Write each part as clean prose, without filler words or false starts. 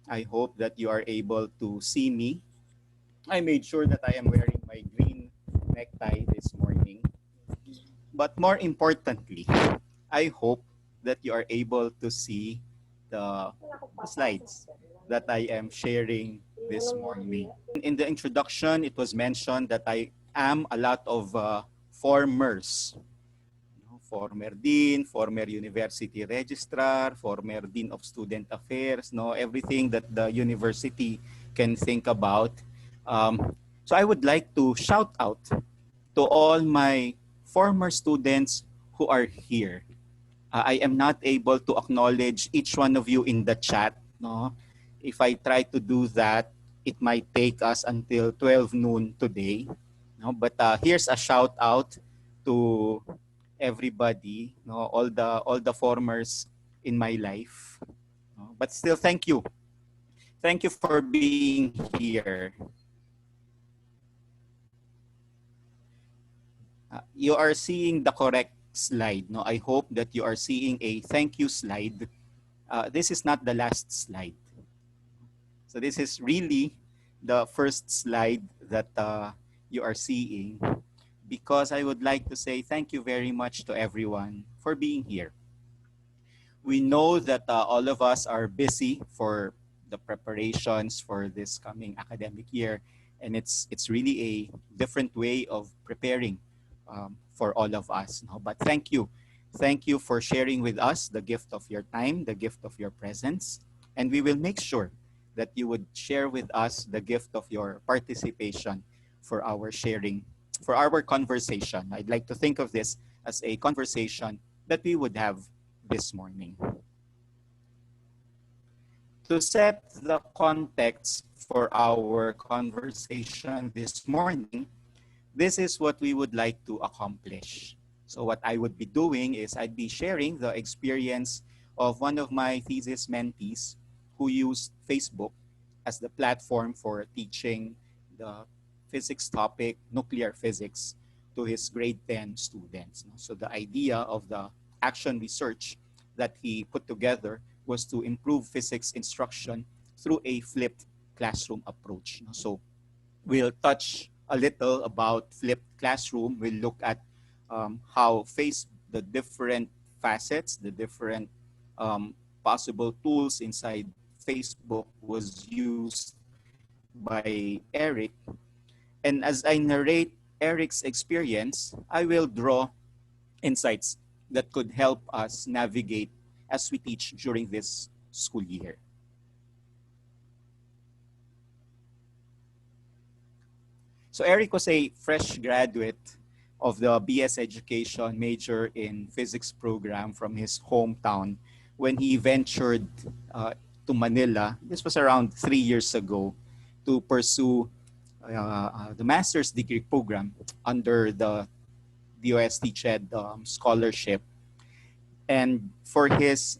I hope that you are able to see me. I made sure that I am wearing my green necktie this morning. But more importantly, I hope that you are able to see the slides that I am sharing this morning. In the introduction, it was mentioned that I am a lot of formers. Former dean, former university registrar, former dean of student affairs, everything that the university can think about. So I would like to shout out to all my former students who are here. I am not able to acknowledge each one of you in the chat. No? If I try to do that, it might take us until 12 noon today. No? But here's a shout out to everybody, all the formers in my life. No? But still, thank you. Thank you for being here. You are seeing the correct slide. No, I hope that you are seeing a thank you slide. This is not the last slide. So this is really the first slide that you are seeing, because I would like to say thank you very much to everyone for being here. We know that all of us are busy for the preparations for this coming academic year, and it's really a different way of preparing for all of us. No? But thank you for sharing with us the gift of your time, the gift of your presence, and we will make sure that you would share with us the gift of your participation for our sharing, for our conversation. I'd like to think of this as a conversation that we would have this morning. To set the context for our conversation this morning, this is what we would like to accomplish. So what I would be doing is I'd be sharing the experience of one of my thesis mentees who used Facebook as the platform for teaching the physics topic, nuclear physics, to his grade 10 students. So the idea of the action research that he put together was to improve physics instruction through a flipped classroom approach. So we'll touch a little about flipped classroom. We'll look at how the different facets, the different possible tools inside Facebook was used by Eric. And as I narrate Eric's experience, I will draw insights that could help us navigate as we teach during this school year. So Eric was a fresh graduate of the BS Education major in physics program from his hometown when he ventured to Manila. This was around 3 years ago to pursue the master's degree program under the DOST-CHED scholarship. And for his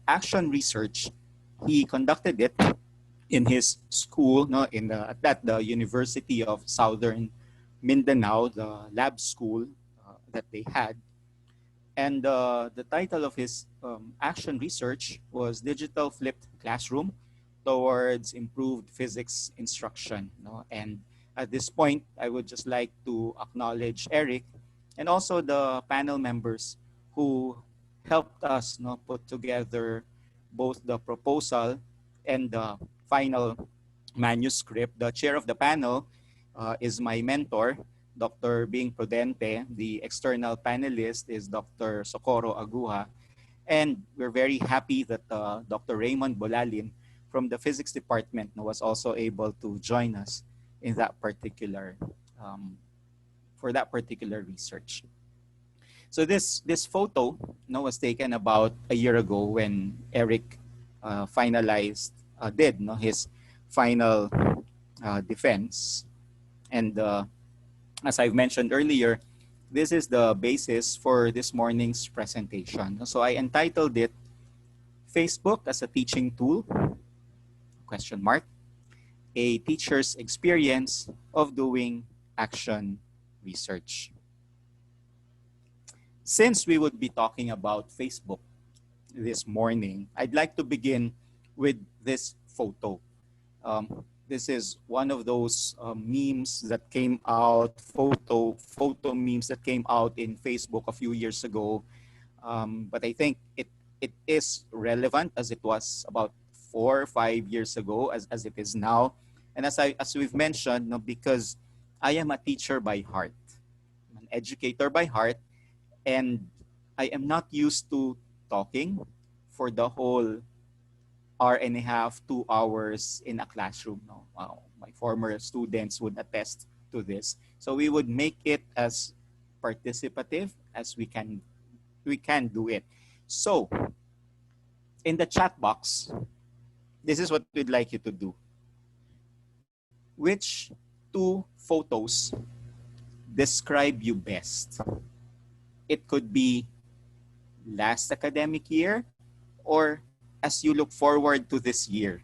action research, he conducted it in his school, at the University of Southern Mindanao, the lab school that they had. And the title of his action research was Digital Flipped Classroom Towards Improved Physics Instruction. And at this point, I would just like to acknowledge Eric and also the panel members who helped us put together both the proposal and the final manuscript. The chair of the panel is my mentor, Dr. Bing Prudente. The external panelist is Dr. Socorro Aguja. And we're very happy that Dr. Raymond Bolalin from the physics department was also able to join us in that particular, for that particular research. So this photo was taken about a year ago when Eric did his final defense. And as I've mentioned earlier, this is the basis for this morning's presentation. So I entitled it Facebook as a Teaching Tool, ? A Teacher's Experience of Doing Action Research. Since we would be talking about Facebook this morning, I'd like to begin with this photo. This is one of those memes that came out, photo memes that came out in Facebook a few years ago. But I think it is relevant as it was about 4 or 5 years ago as it is now. And as we've mentioned, no, because I am a teacher by heart, an educator by heart, and I am not used to talking for the whole hour and a half, 2 hours in a classroom. No, wow, my former students would attest to this. So we would make it as participative as we can do it. So in the chat box, this is what we'd like you to do. Which two photos describe you best? It could be last academic year or as you look forward to this year.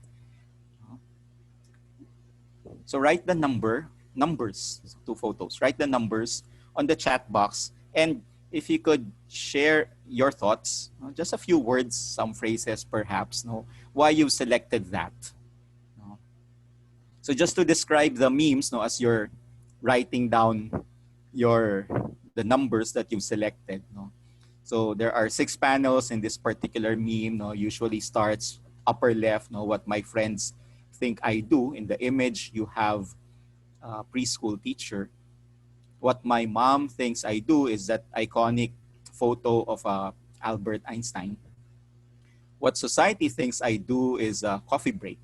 So write the numbers, two photos, write the numbers on the chat box. And if you could share your thoughts, just a few words, some phrases perhaps, no, why you selected that. No? So just to describe the memes, no, as you're writing down the numbers that you've selected. No? So there are 6 panels in this particular meme. No, usually starts upper left. No, what my friends think I do. In the image, you have a preschool teacher. What my mom thinks I do is that iconic photo of Albert Einstein. What society thinks I do is a coffee break.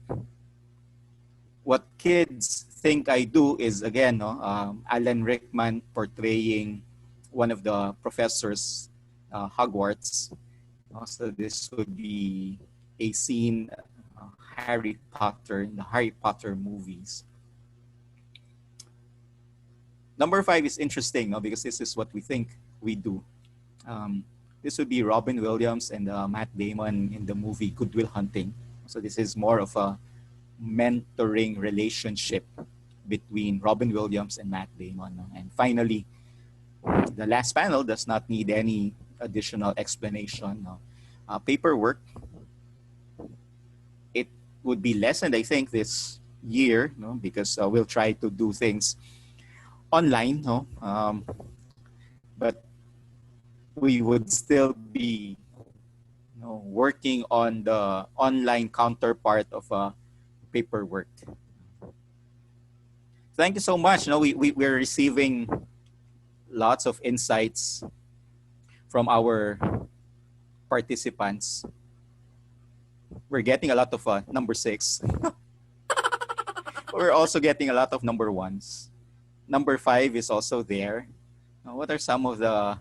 What kids think I do is, again, no, Alan Rickman portraying one of the professors, Hogwarts. So this would be a scene, Harry Potter, in the Harry Potter movies. Number 5 is interesting, no, because this is what we think we do. This would be Robin Williams and Matt Damon in the movie Good Will Hunting. So this is more of a mentoring relationship between Robin Williams and Matt Damon. No? And finally, the last panel does not need any additional explanation. No? Paperwork, it would be lessened, I think, this year, no? Because we'll try to do things online, no? But we would still be, working on the online counterpart of paperwork. Thank you so much. We're receiving lots of insights from our participants. We're getting a lot of number 6. We're also getting a lot of number 1s. Number 5 is also there. What are some of the...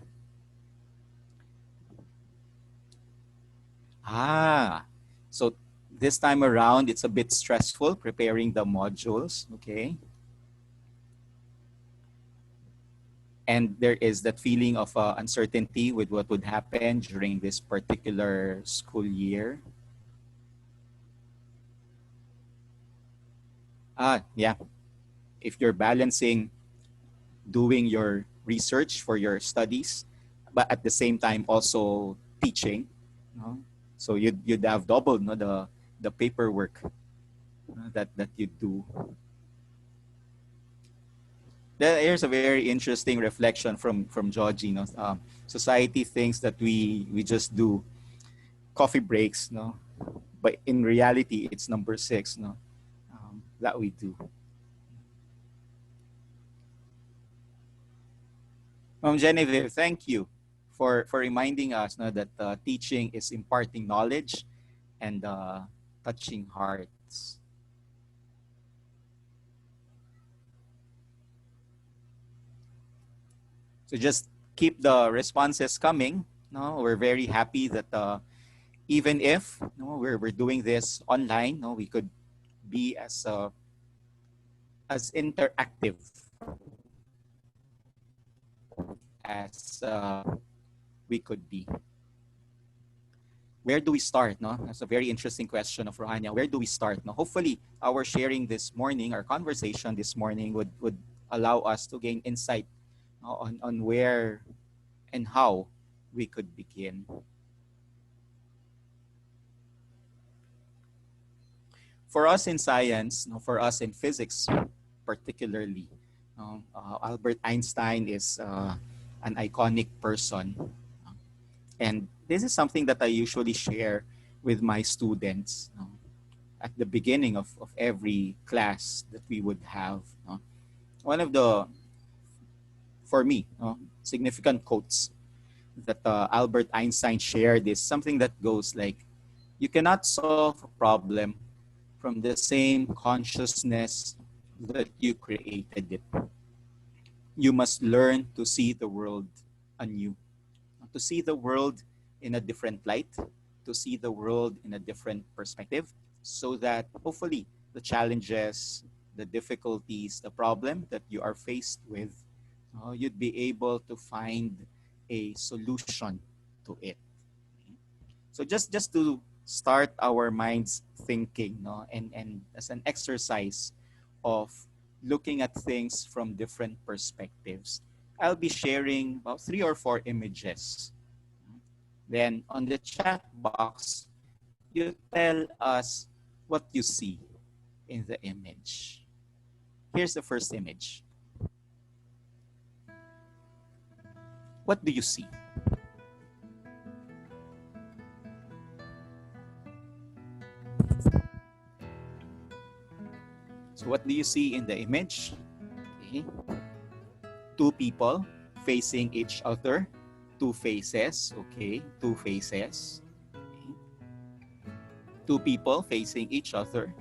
So this time around, it's a bit stressful preparing the modules, okay? And there is that feeling of uncertainty with what would happen during this particular school year. Yeah. If you're balancing doing your research for your studies, but at the same time also teaching, so you'd have doubled the paperwork that you do. Here's a very interesting reflection from Georgie. Society thinks that we just do coffee breaks, but in reality, it's number 6, that we do. Genevieve, thank you for reminding us that teaching is imparting knowledge and touching hearts. So just keep the responses coming. We're very happy that even if we're doing this online, we could be as interactive as we could be. Where do we start? That's a very interesting question of Rohania. Where do we start? Hopefully, our sharing this morning, our conversation this morning would allow us to gain insight on where and how we could begin. For us in science, for us in physics particularly, Albert Einstein is an iconic person. And this is something that I usually share with my students at the beginning of every class that we would have. One of the, for me, significant quotes that Albert Einstein shared is something that goes like, you cannot solve a problem from the same consciousness that you created it. You must learn to see the world anew, to see the world in a different light, to see the world in a different perspective, so that hopefully the challenges, the difficulties, the problem that you are faced with, you'd be able to find a solution to it. So just to start our minds thinking, and as an exercise of looking at things from different perspectives, I'll be sharing about 3 or 4 images. Then on the chat box, you tell us what you see in the image. Here's the first image. What do you see? So what do you see in the image? Okay. 2 people facing each other. 2 faces. Okay. 2 faces. Okay. 2 people facing each other.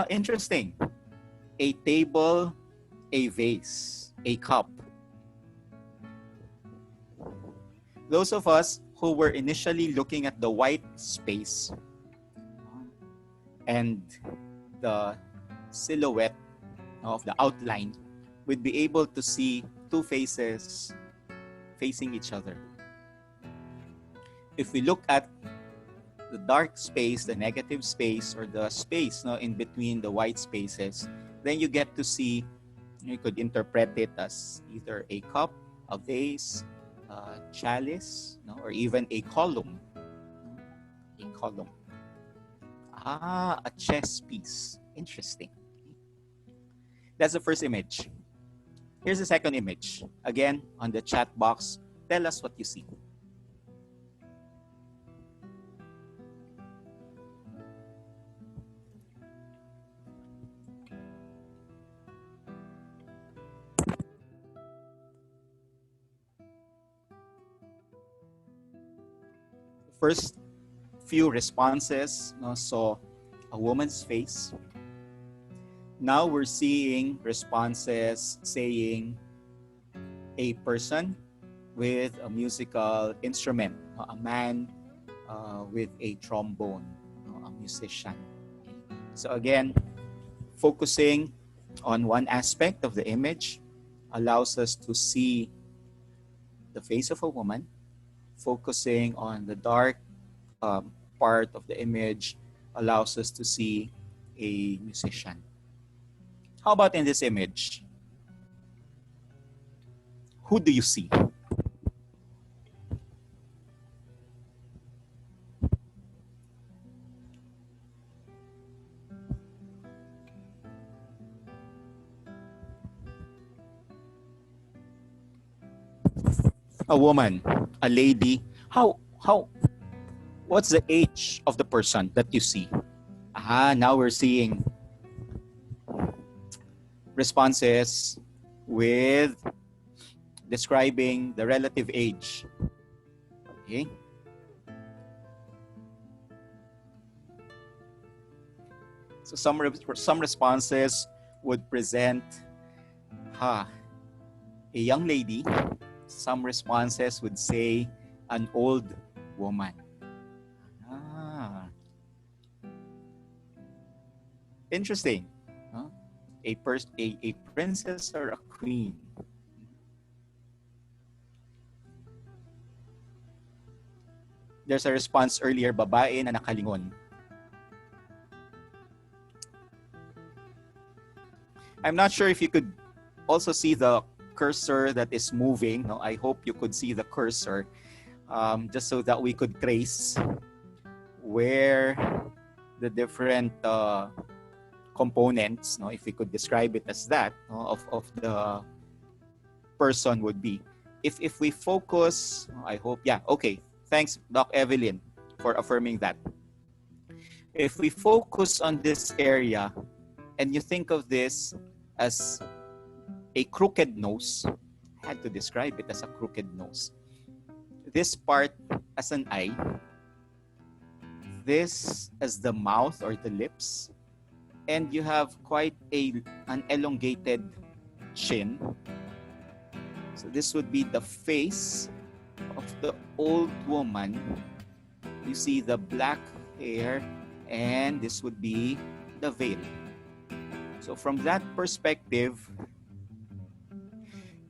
Interesting. A table, a vase, a cup. Those of us who were initially looking at the white space and the silhouette of the outline would be able to see 2 faces facing each other. If we look at the dark space, the negative space, or the space in between the white spaces, then you get to see, you could interpret it as either a cup, a vase, a chalice, or even a column. A column. A chess piece. Interesting. That's the first image. Here's the second image. Again, on the chat box, tell us what you see. First few responses saw a woman's face. Now we're seeing responses saying a person with a musical instrument, a man with a trombone, a musician. So again, focusing on one aspect of the image allows us to see the face of a woman. Focusing on the dark part of the image allows us to see a musician. How about in this image? Who do you see? A woman, a lady. What's the age of the person that you see? Now we're seeing responses with describing the relative age. Okay. So some responses would present a young lady. Some responses would say an old woman. Interesting. A princess or a queen. There's a response earlier, babae na nakalingon. I'm not sure if you could also see the cursor that is moving. I hope you could see the cursor. just so that we could trace where the different components, no, if we could describe it as that, no, of the person would be. If we focus, I hope, yeah, okay. Thanks, Doc Evelyn, for affirming that. If we focus on this area and you think of this as a crooked nose, I had to describe it as a crooked nose. This part as an eye, this as the mouth or the lips, and you have quite an elongated chin. So this would be the face of the old woman. You see the black hair, and this would be the veil. So from that perspective,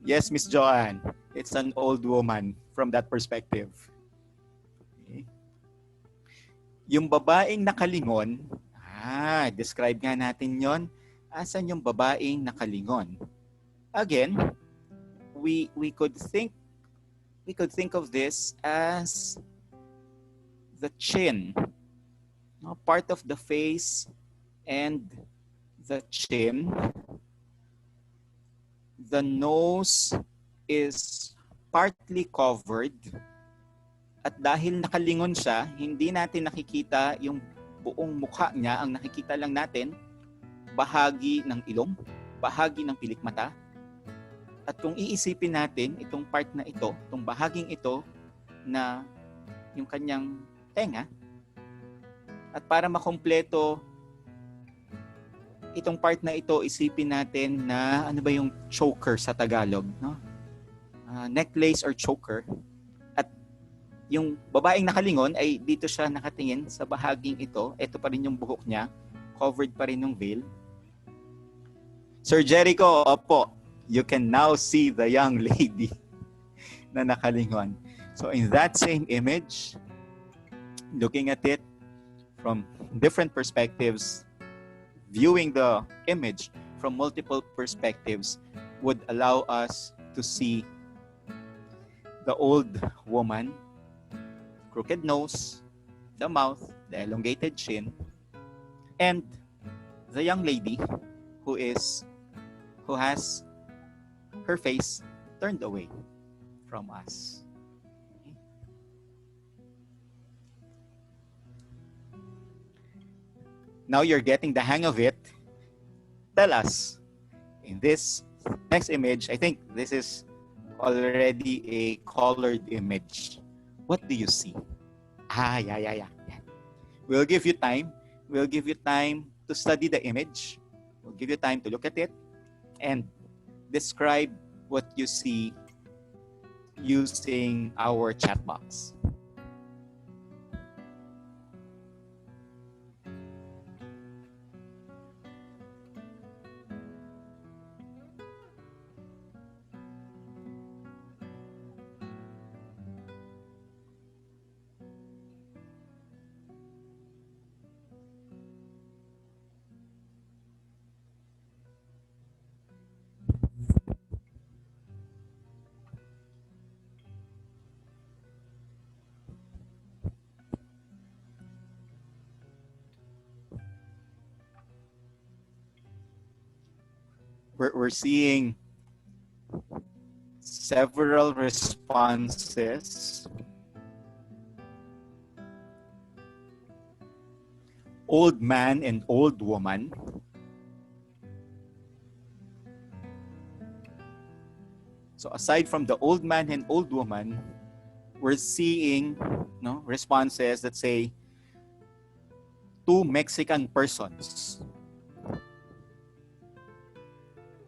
yes, Miss Joanne, it's an old woman from that perspective. Okay. Yung babaeng nakalingon, describe nga natin yon. Asan yung babaeng nakalingon? Again, we could think of this as the chin, no? Part of the face and the chin. The nose is partly covered, at dahil nakalingon siya, hindi natin nakikita yung buong mukha niya. Ang nakikita lang natin, bahagi ng ilong, bahagi ng pilikmata. At kung iisipin natin itong part na ito, itong bahaging ito na yung kanyang tenga, at para makompleto itong part na ito, isipin natin na ano ba yung choker sa Tagalog, no? Necklace or choker. At yung babaeng nakalingon ay dito siya nakatingin sa bahaging ito. Ito pa rin yung buhok niya, covered pa rin ng veil. Sir Jericho, opo, you can now see the young lady na nakalingon. So in that same image, looking at it from different perspectives, viewing the image from multiple perspectives would allow us to see the old woman, crooked nose, the mouth, the elongated chin, and the young lady who has her face turned away from us. Now you're getting the hang of it. Tell us, in this next image, I think this is already a colored image. What do you see? Yeah. We'll give you time. We'll give you time to study the image. We'll give you time to look at it and describe what you see using our chat box. We're seeing several responses. Old man and old woman. So aside from the old man and old woman, we're seeing responses that say two Mexican persons.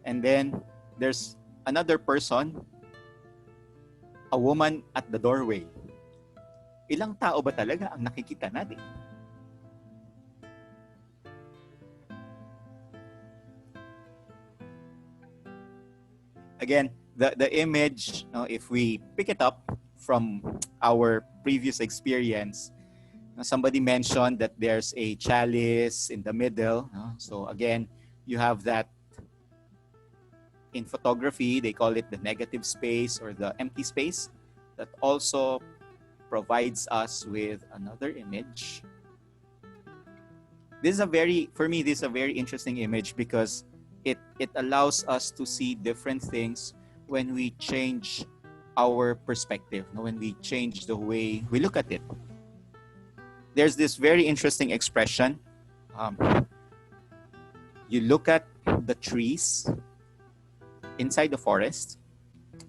And then there's another person, a woman at the doorway. Ilang tao ba talaga ang nakikita natin? Again, the image, if we pick it up from our previous experience, somebody mentioned that there's a chalice in the middle. So again, you have that. In photography, they call it the negative space or the empty space that also provides us with another image. This is a very, for me, this is a very interesting image because it allows us to see different things when we change our perspective, when we change the way we look at it. There's this very interesting expression. You look at the trees inside the forest,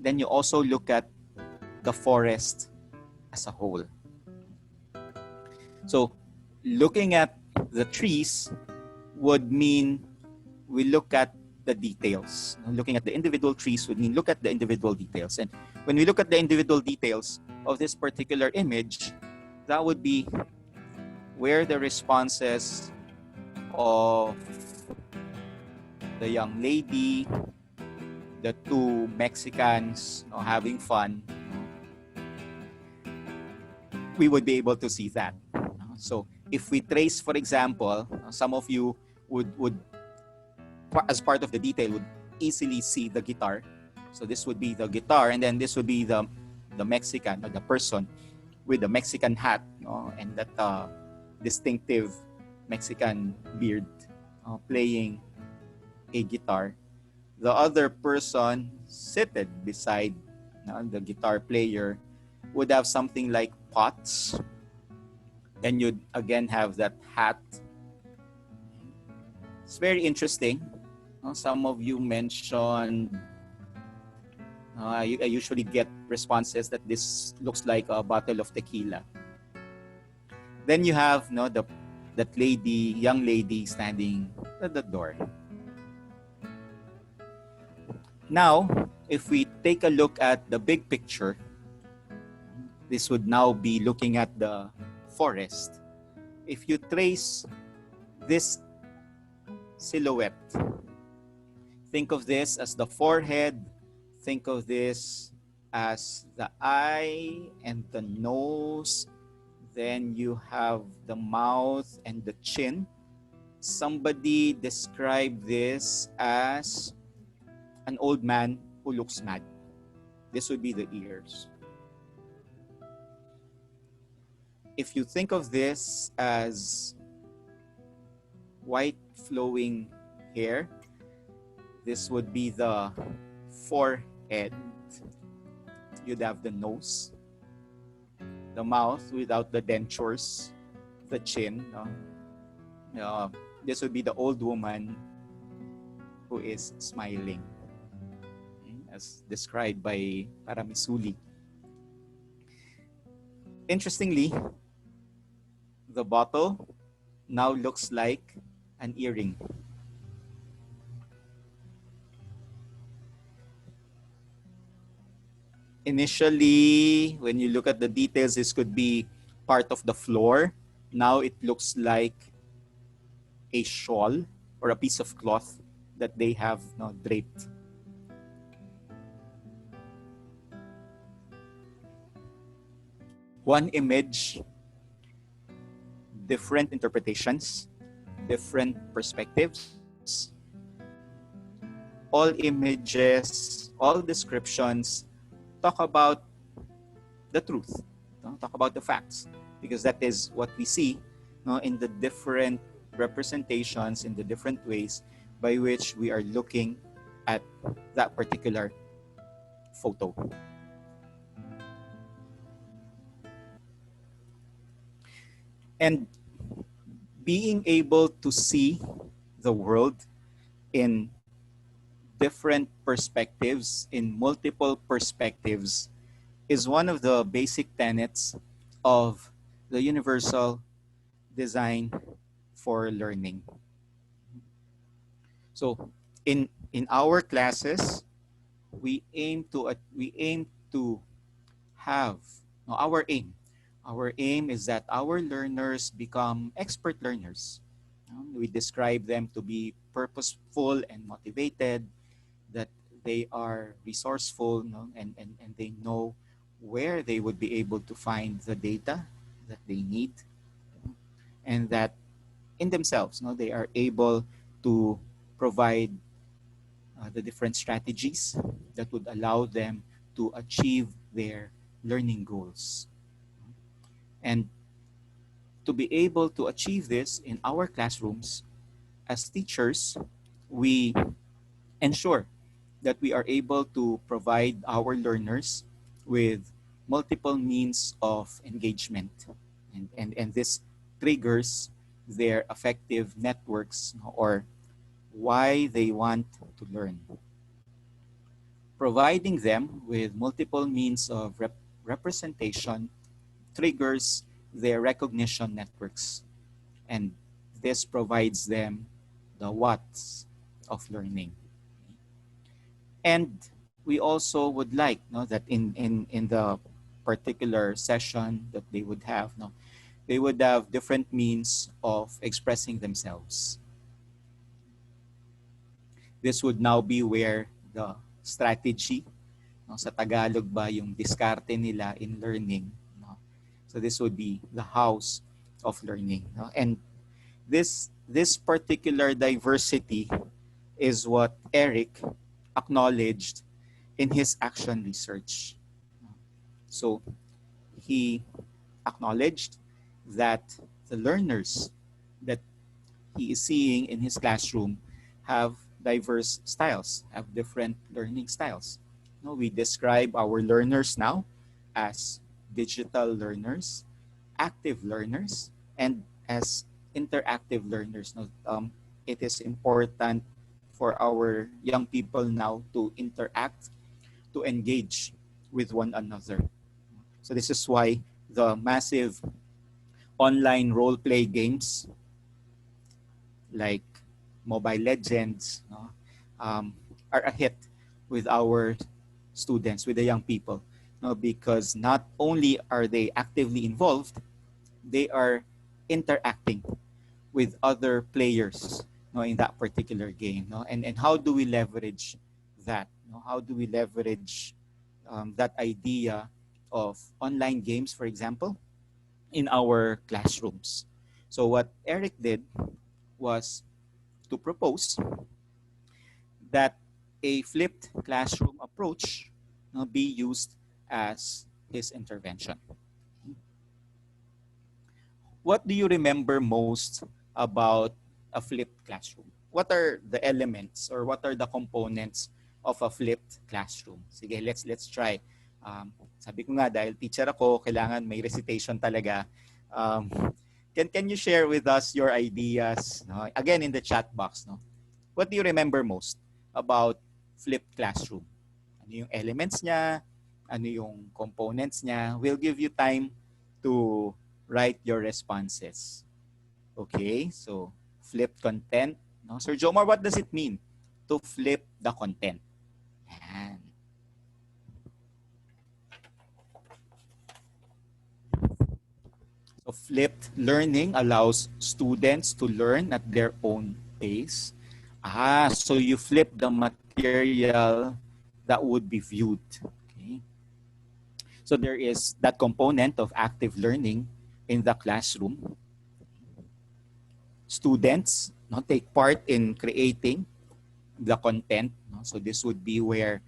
then you also look at the forest as a whole. So looking at the trees would mean we look at the details. Looking at the individual trees would mean look at the individual details. And when we look at the individual details of this particular image, that would be where the responses of the young lady, the two Mexicans having fun, we would be able to see that. So if we trace, for example, some of you would as part of the detail would easily see the guitar. So this would be the guitar, and then this would be the Mexican, or the person with the Mexican hat, and that distinctive Mexican beard, playing a guitar. The other person seated beside the guitar player would have something like pots. Then you'd again have that hat. It's very interesting. Some of you mentioned, I usually get responses that this looks like a bottle of tequila. Then you have that lady, young lady standing at the door. Now, if we take a look at the big picture, this would now be looking at the forest. If you trace this silhouette, think of this as the forehead, think of this as the eye and the nose, then you have the mouth and the chin. Somebody described this as an old man who looks mad. This would be the ears. If you think of this as white flowing hair, this would be the forehead. You'd have the nose, the mouth without the dentures, the chin. This would be the old woman who is smiling, as described by Paramisuli. Interestingly, the bottle now looks like an earring. Initially, when you look at the details, this could be part of the floor. Now it looks like a shawl or a piece of cloth that they have draped. One image, different interpretations, different perspectives. All images, all descriptions talk about the truth, talk about the facts, because that is what we see in the different representations, in the different ways by which we are looking at that particular photo. And being able to see the world in different perspectives, in multiple perspectives, is one of the basic tenets of the universal design for learning. So in our classes, we aim to have our aim is that our learners become expert learners. We describe them to be purposeful and motivated, that they are resourceful, and they know where they would be able to find the data that they need, and that in themselves, they are able to provide the different strategies that would allow them to achieve their learning goals. And to be able to achieve this in our classrooms, as teachers, we ensure that we are able to provide our learners with multiple means of engagement. And this triggers their affective networks or why they want to learn. Providing them with multiple means of representation triggers their recognition networks, and this provides them the what's of learning. And we also would like that in the particular session that they would have, they would have different means of expressing themselves. This would now be where the strategy, sa Tagalog ba yung diskarte nila in learning. So this would be the house of learning. And this particular diversity is what Eric acknowledged in his action research. So he acknowledged that the learners that he is seeing in his classroom have diverse styles, have different learning styles. We describe our learners now as digital learners, active learners, and as interactive learners. It is important for our young people now to interact, to engage with one another. So this is why the massive online role play games like Mobile Legends are a hit with our students, with the young people, because not only are they actively involved, they are interacting with other players in that particular game. And how do we leverage that? How do we leverage that idea of online games, for example, in our classrooms? So what Eric did was to propose that a flipped classroom approach be used as his intervention. What do you remember most about a flipped classroom? What are the elements or what are the components of a flipped classroom? Sige, let's try. Sabi ko nga, dahil teacher ako, kailangan may recitation talaga. Can you share with us your ideas? Again, in the chat box. What do you remember most about flipped classroom? Ano yung elements niya? Ano yung components niya? We'll give you time to write your responses. Okay, so flip content. Sir Jomar, what does it mean to flip the content? Yan. So flipped learning allows students to learn at their own pace. So you flip the material that would be viewed. Okay. So there is that component of active learning in the classroom. Students take part in creating the content. So this would be where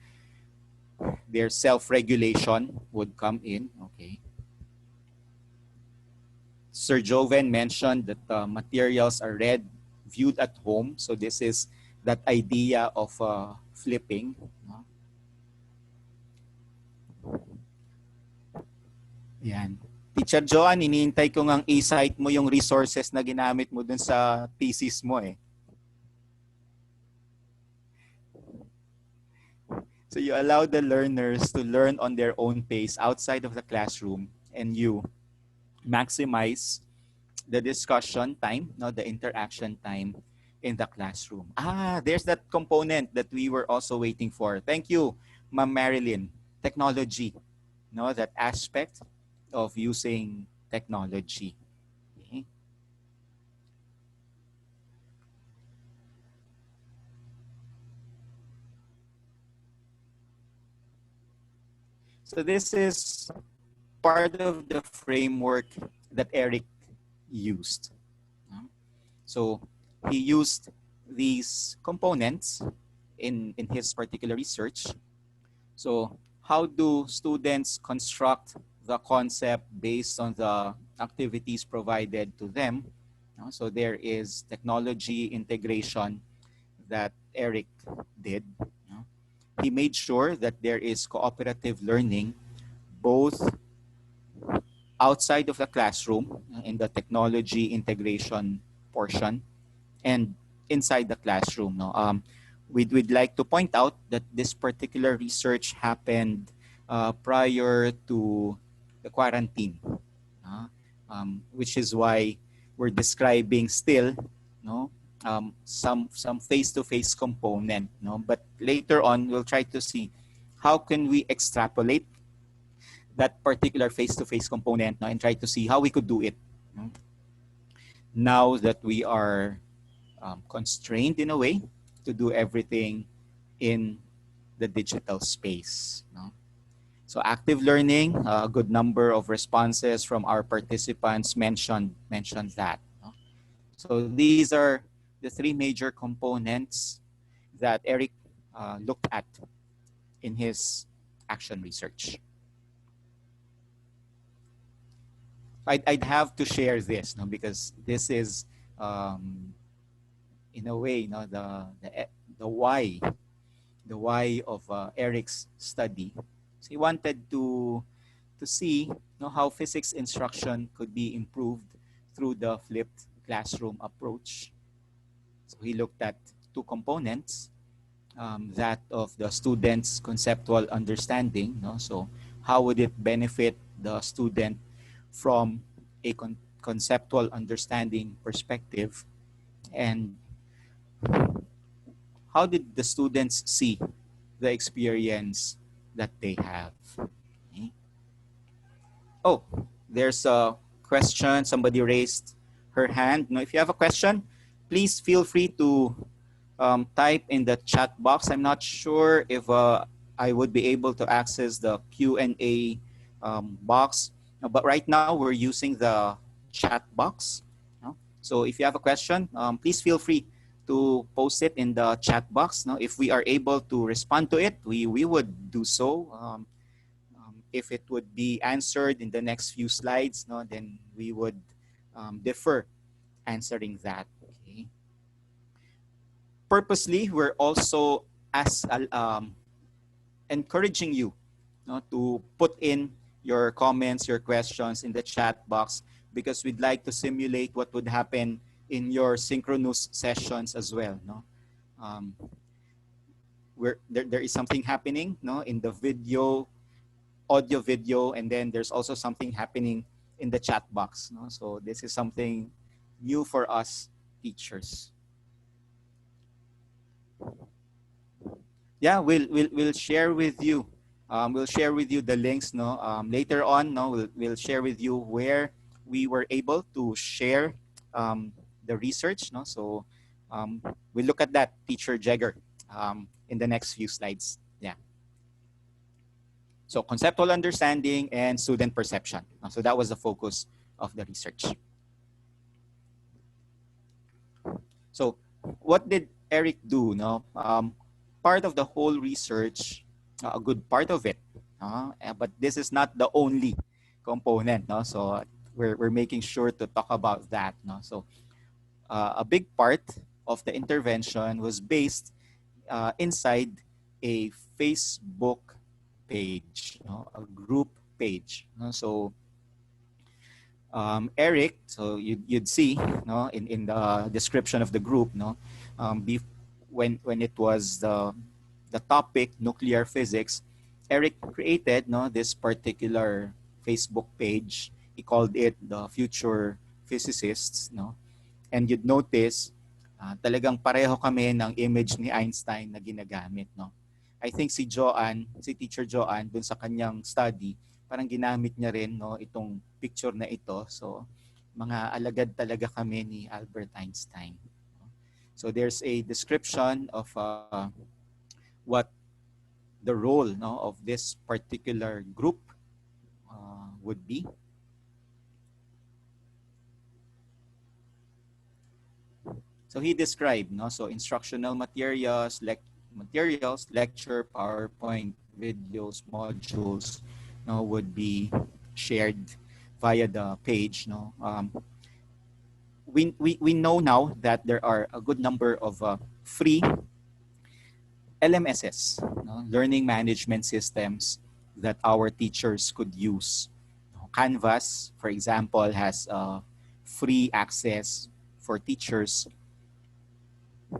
their self-regulation would come in. Okay. Sir Joven mentioned that the materials are read, viewed at home. So this is that idea of flipping. Yan. Teacher Joanne, iniintay ko ngang i-cite mo yung resources na ginamit mo dun sa thesis mo eh. So you allow the learners to learn on their own pace outside of the classroom, and you maximize the discussion time, the interaction time in the classroom. There's that component that we were also waiting for. Thank you, Ma'am Marilyn. Technology, that aspect of using technology. Okay. So this is part of the framework that Eric used. So he used these components in his particular research. So how do students construct the concept based on the activities provided to them. So there is technology integration that Eric did. He made sure that there is cooperative learning both outside of the classroom in the technology integration portion and inside the classroom. No? We'd like to point out that this particular research happened prior to the quarantine, which is why we're describing still, no, some face-to-face component. No, but later on we'll try to see how can we extrapolate that particular face-to-face component, no, and try to see how we could do it. No? Now that we are constrained in a way to do everything in the digital space. No? So active learning, a good number of responses from our participants mentioned that. No? So these are the three major components that Eric looked at in his action research. I'd have to share this, no, because this is in a way, no, the why of Eric's study. So he wanted to see, how physics instruction could be improved through the flipped classroom approach. So he looked at two components, that of the student's conceptual understanding. So how would it benefit the student from a conceptual understanding perspective, and how did the students see the experience that they have? Okay. Oh, there's a question. Somebody raised her hand. Now, if you have a question, please feel free to type in the chat box. I'm not sure if I would be able to access the Q&A box, but right now we're using the chat box. So if you have a question, please feel free to post it in the chat box. If we are able to respond to it, we would do so. If it would be answered in the next few slides, then we would defer answering that. Okay. Purposely, we're also encouraging you to put in your comments, your questions in the chat box, because we'd like to simulate what would happen in your synchronous sessions as well. Where there is something happening in the audio video, and then there's also something happening in the chat box. So this is something new for us teachers. Yeah, we'll share with you. We'll share with you the links. Later on, we'll share with you where we were able to share the research. So we'll look at that, Teacher Jagger, in the next few slides. Yeah. So conceptual understanding and student perception. So that was the focus of the research. So what did Eric do? Part of the whole research, a good part of it, but this is not the only component. So we're making sure to talk about that. So a big part of the intervention was based inside a Facebook page, a group page. So Eric, so you'd see in the description of the group, when it was the topic nuclear physics, Eric created this particular Facebook page. He called it the Future Physicists. And you'd notice talagang pareho kami ng image ni Einstein na ginagamit. I think si Teacher Joanne, dun sa kanyang study, parang ginamit niya rin itong picture na ito. So mga alagad talaga kami ni Albert Einstein. So there's a description of what the role of this particular group would be. So he described, so instructional materials, lecture, PowerPoint, videos, modules, would be shared via the page. No, we know now that there are a good number of free LMSs, no, learning management systems that our teachers could use. Canvas, for example, has free access for teachers.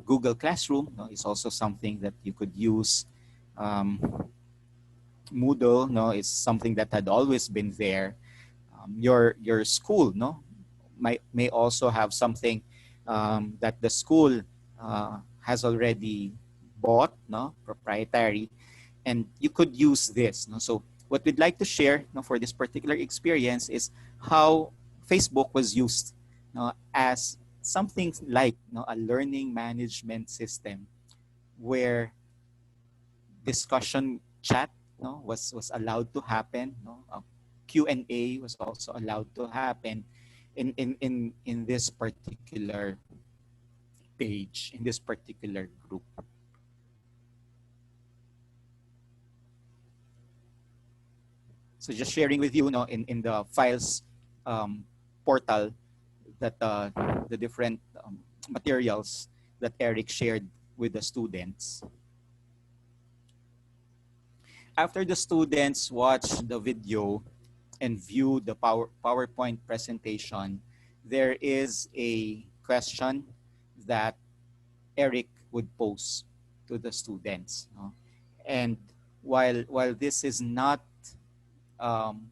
Google Classroom, no, is also something that you could use. Um, Moodle, no, is something that had always been there. Your school, no, may also have something that the school has already bought, no, proprietary, and you could use this. No? So what we'd like to share, no, for this particular experience is how Facebook was used, no, as something like, no, a learning management system where discussion chat, no, was allowed to happen. No? Q&A was also allowed to happen in this particular page, in this particular group. So just sharing with you, no, in the files portal, that the different materials that Eric shared with the students. After the students watch the video and view the PowerPoint presentation, there is a question that Eric would pose to the students. No? And while um,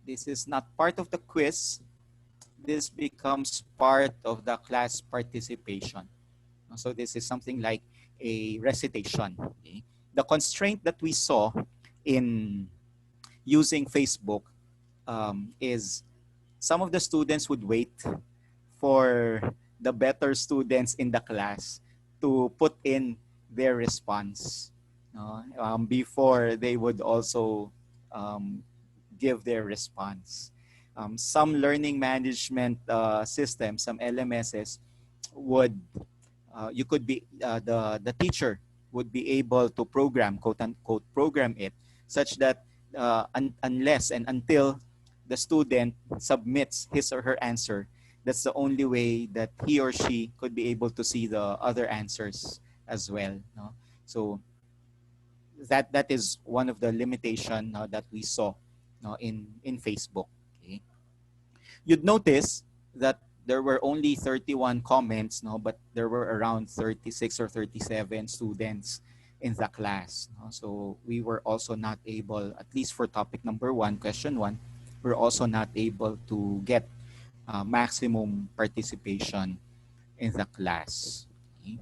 this is not part of the quiz, this becomes part of the class participation. So this is something like a recitation. Okay? The constraint that we saw in using Facebook is some of the students would wait for the better students in the class to put in their response, before they would also um, give their response. Some learning management systems, some LMSs, would you could be the teacher would be able to program, quote unquote, program it such that unless and until the student submits his or her answer, that's the only way that he or she could be able to see the other answers as well. No? So that is one of the limitation that we saw, no, in Facebook. Okay? You'd notice that there were only 31 comments, no, but there were around 36 or 37 students in the class. No? So we were also not able, at least for topic number one, question one, we're also not able to get maximum participation in the class. Okay?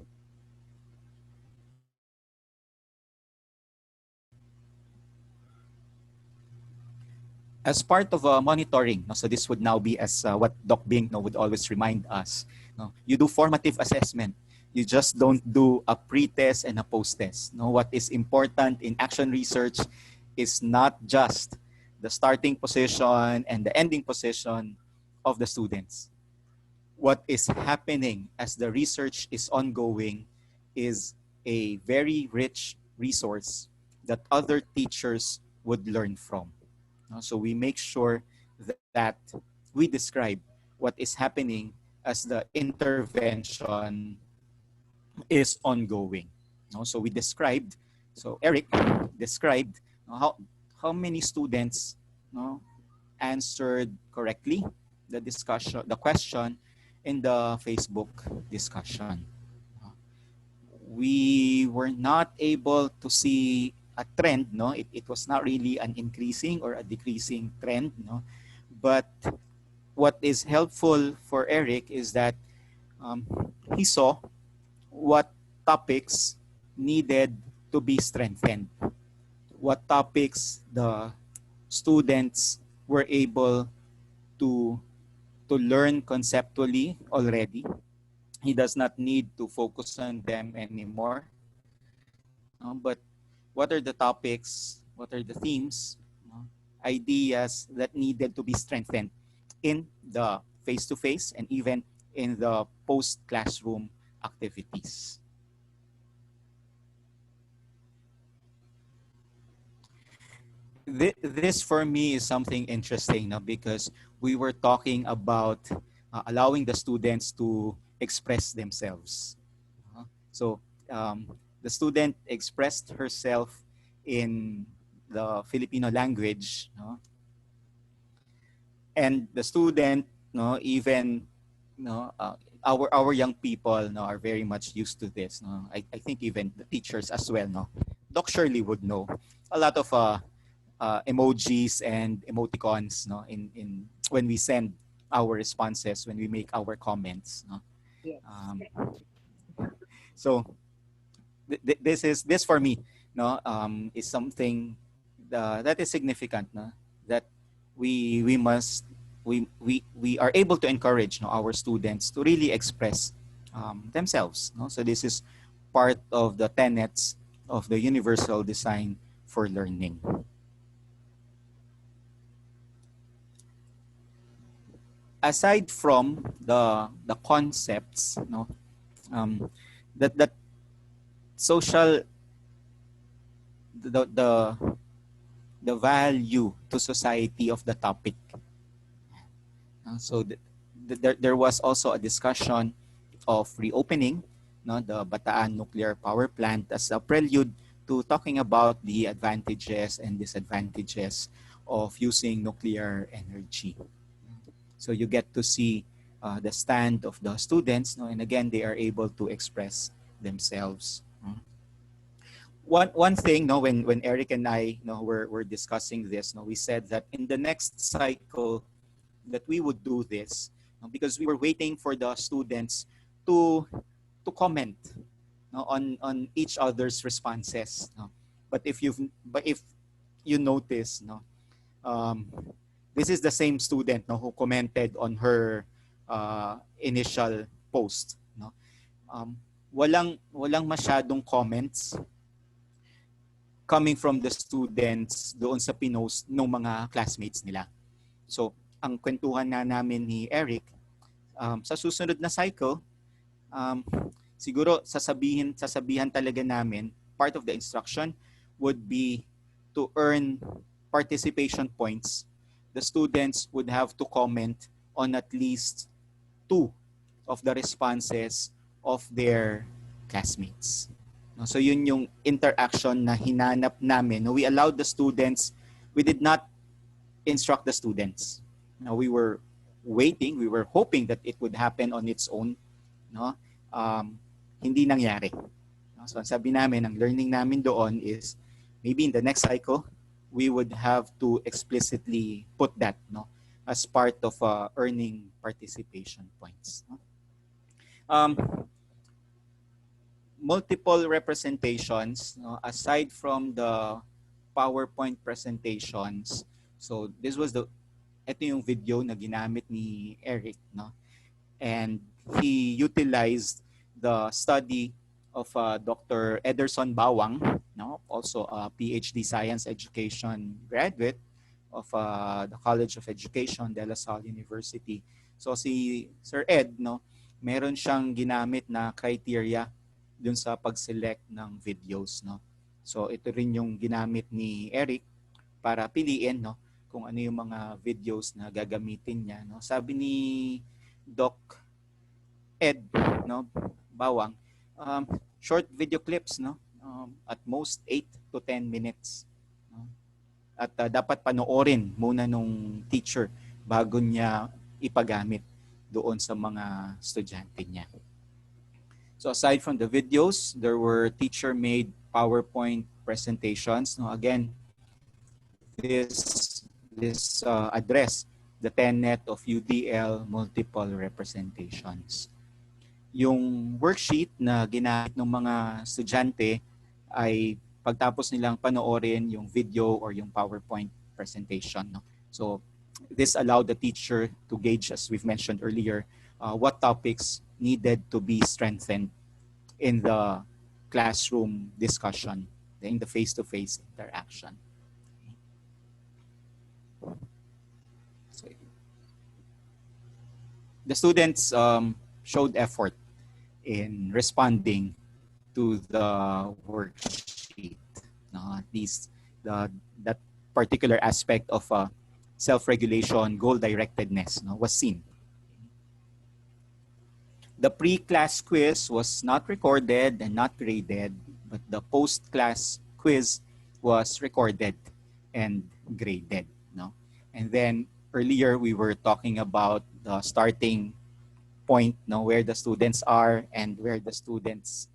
As part of monitoring, no, so this would now be as what Doc Bing, no, would always remind us. No, you do formative assessment. You just don't do a pre-test and a post-test. No, what is important in action research is not just the starting position and the ending position of the students. What is happening as the research is ongoing is a very rich resource that other teachers would learn from. So we make sure that we describe what is happening as the intervention is ongoing. So we described, so Eric described how many students, answered correctly the question in the Facebook discussion. We were not able to see a trend. It was not really an increasing or a decreasing trend. But what is helpful for Eric is that um, he saw what topics needed to be strengthened, what topics the students were able to learn conceptually already. He does not need to focus on them anymore. But what are the topics? What are the themes? Ideas that needed to be strengthened in the face-to-face and even in the post-classroom activities. This for me is something interesting, no? Because we were talking about allowing the students to express themselves. So the student expressed herself in the Filipino language, no? And the student, no, even, no, our young people, no, are very much used to this. No, I think even the teachers as well. No, Doc Shirley would know a lot of emojis and emoticons, no, in when we send our responses, when we make our comments, no. Yes. Um, so this for me, no, is something that is significant, no, that we must we are able to encourage, no, our students to really express themselves, no. So this is part of the tenets of the universal design for learning. Aside from the concepts, no, um, that social the the value to society of the topic. So there was also a discussion of reopening, no, the Bataan nuclear power plant as a prelude to talking about the advantages and disadvantages of using nuclear energy. So you get to see the stand of the students, no, and again they are able to express themselves. One thing, no, when Eric and I, no, were discussing this, no, we said that in the next cycle that we would do this, no, because we were waiting for the students to comment, no, on each other's responses, no. But if you notice, no, um, this is the same student, no, who commented on her initial post, no. Um, walang masyadong comments coming from the students doon sa pinost ng mga classmates nila. So, ang kwentuhan na namin ni Eric, sa susunod na cycle, um, siguro sasabihan talaga namin, part of the instruction would be to earn participation points. The students would have to comment on at least 2 of the responses of their classmates. No, so yun yung interaction na hinanap namin. No, we allowed the students, we did not instruct the students. No, we were waiting, we were hoping that it would happen on its own. No? Hindi nangyari. No? So sabi namin, ang learning namin doon is maybe in the next cycle, we would have to explicitly put that, no, as part of earning participation points. No? Um, multiple representations, no, aside from the PowerPoint presentations. So this was ito yung video na ginamit ni Eric, no? And he utilized the study of Dr. Ederson Bawang, no, also a PhD science education graduate of the College of Education, DLSU University. So si Sir Ed, no, meron siyang ginamit na criteria dun sa pag-select ng videos, no. So ito rin yung ginamit ni Eric para piliin, no, kung ano yung mga videos na gagamitin niya, no. Sabi ni Doc Ed, no, Bawang, short video clips, no, at most 8 to 10 minutes, no? At dapat panoorin muna nung teacher bago niya ipagamit doon sa mga estudyante niya. So aside from the videos, there were teacher-made PowerPoint presentations. No, again, this address the tenet of UDL multiple representations. Yung worksheet na ginamit ng mga estudyante ay pagtapos nilang panoorin yung video or yung PowerPoint presentation. No? So this allowed the teacher to gauge, as we've mentioned earlier, what topics needed to be strengthened in the classroom discussion, in the face-to-face interaction. So, the students showed effort in responding to the worksheet. No, at least that particular aspect of self-regulation, goal-directedness, no, was seen. The pre-class quiz was not recorded and not graded, but the post-class quiz was recorded and graded. No? And then earlier we were talking about the starting point, no, where the students are and where the students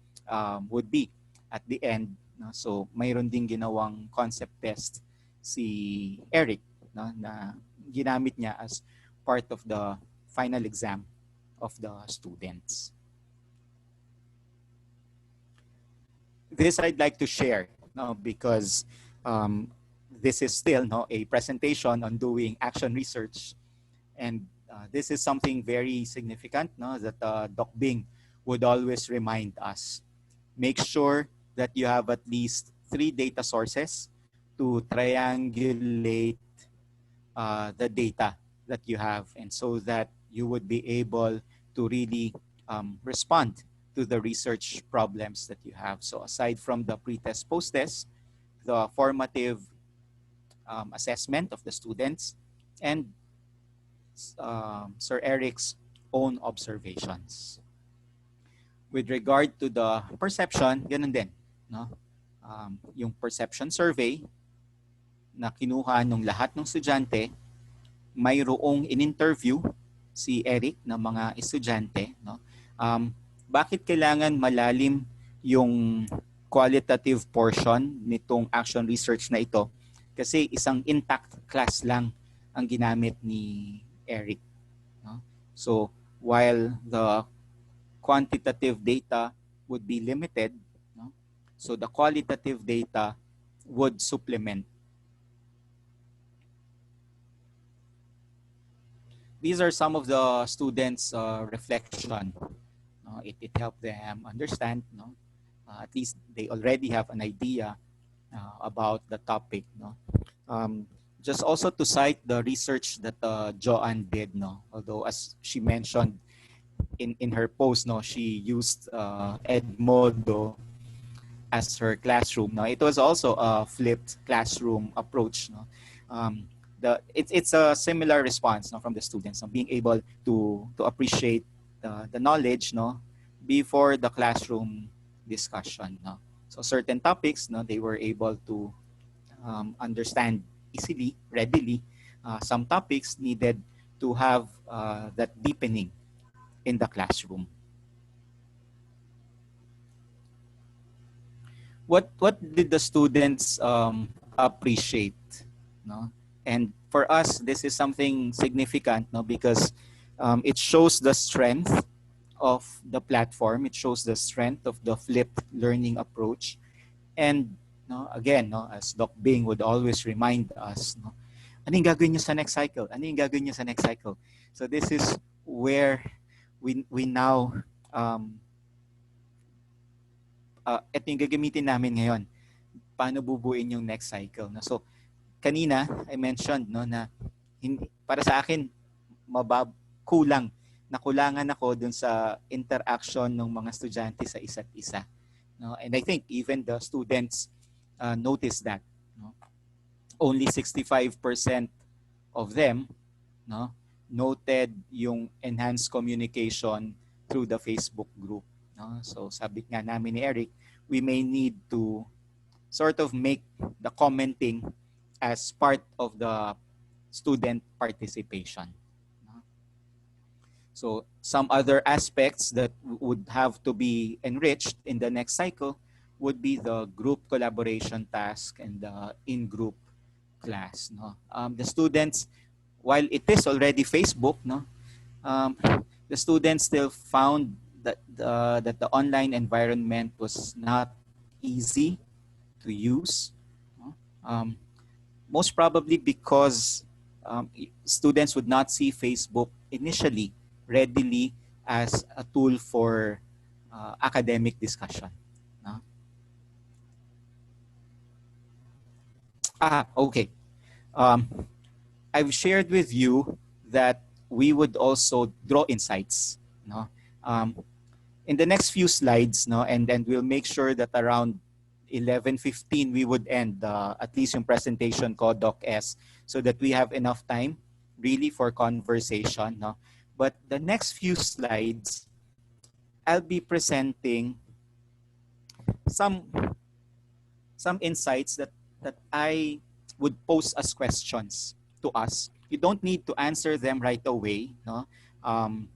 would be at the end. No? So mayroon ding ginawang concept test si Eric, no, na ginamit niya as part of the final exam of the students. This I'd like to share, no, because this is still, no, a presentation on doing action research, and this is something very significant, no, that Doc Bing would always remind us. Make sure that you have at least 3 data sources to triangulate the data that you have, and so that you would be able to really respond to the research problems that you have. So aside from the pre-test, post-test, the formative assessment of the students, and Sir Eric's own observations. With regard to the perception, ganun din, no? Yung perception survey na kinuha ng lahat ng estudyante, mayroong in-interview si Eric ng mga estudyante, no? Bakit kailangan malalim yung qualitative portion nitong action research na ito? Kasi isang intact class lang ang ginamit ni Eric, no? So while the quantitative data would be limited, no? So the qualitative data would supplement. These are some of the students' reflection. It helped them understand, no? At least they already have an idea about the topic, no? Just also to cite the research that Joanne did, no? Although as she mentioned in her post, no, she used Edmodo as her classroom. No, it was also a flipped classroom approach. No, it's a similar response, no, from the students, no, being able to appreciate the knowledge, no, before the classroom discussion. No, so certain topics, no, they were able to understand easily, readily. Some topics needed to have that deepening in the classroom. What did the students appreciate? No? And for us, this is something significant, no, because it shows the strength of the platform. It shows the strength of the flipped learning approach. And no, again, no, as Doc Bing would always remind us, no, ano yung gagawin nyo sa next cycle? Ano yung gagawin nyo sa next cycle? So this is where we now ito yung gagamitin namin ngayon. Paano bubuin yung next cycle? No? So, kanina, I mentioned, no, na para sa akin, nakulangan ako dun sa interaction ng mga estudyante sa isa't isa. No? And I think even the students noticed that. No? Only 65% of them, no, noted yung enhanced communication through the Facebook group. No? So sabi nga namin ni Eric, we may need to sort of make the commenting as part of the student participation. No? So some other aspects that would have to be enriched in the next cycle would be the group collaboration task and the in-group class. No? The students, while it is already Facebook, no, the students still found that the online environment was not easy to use. Most probably because students would not see Facebook initially readily as a tool for academic discussion. Okay. I've shared with you that we would also draw insights. No? In the next few slides, no, and then we'll make sure that around 11:15 we would end at least yung presentation ko, Doc S, so that we have enough time really for conversation. No? But the next few slides, I'll be presenting some some insights that I would pose as questions to us. You don't need to answer them right away. No? Um,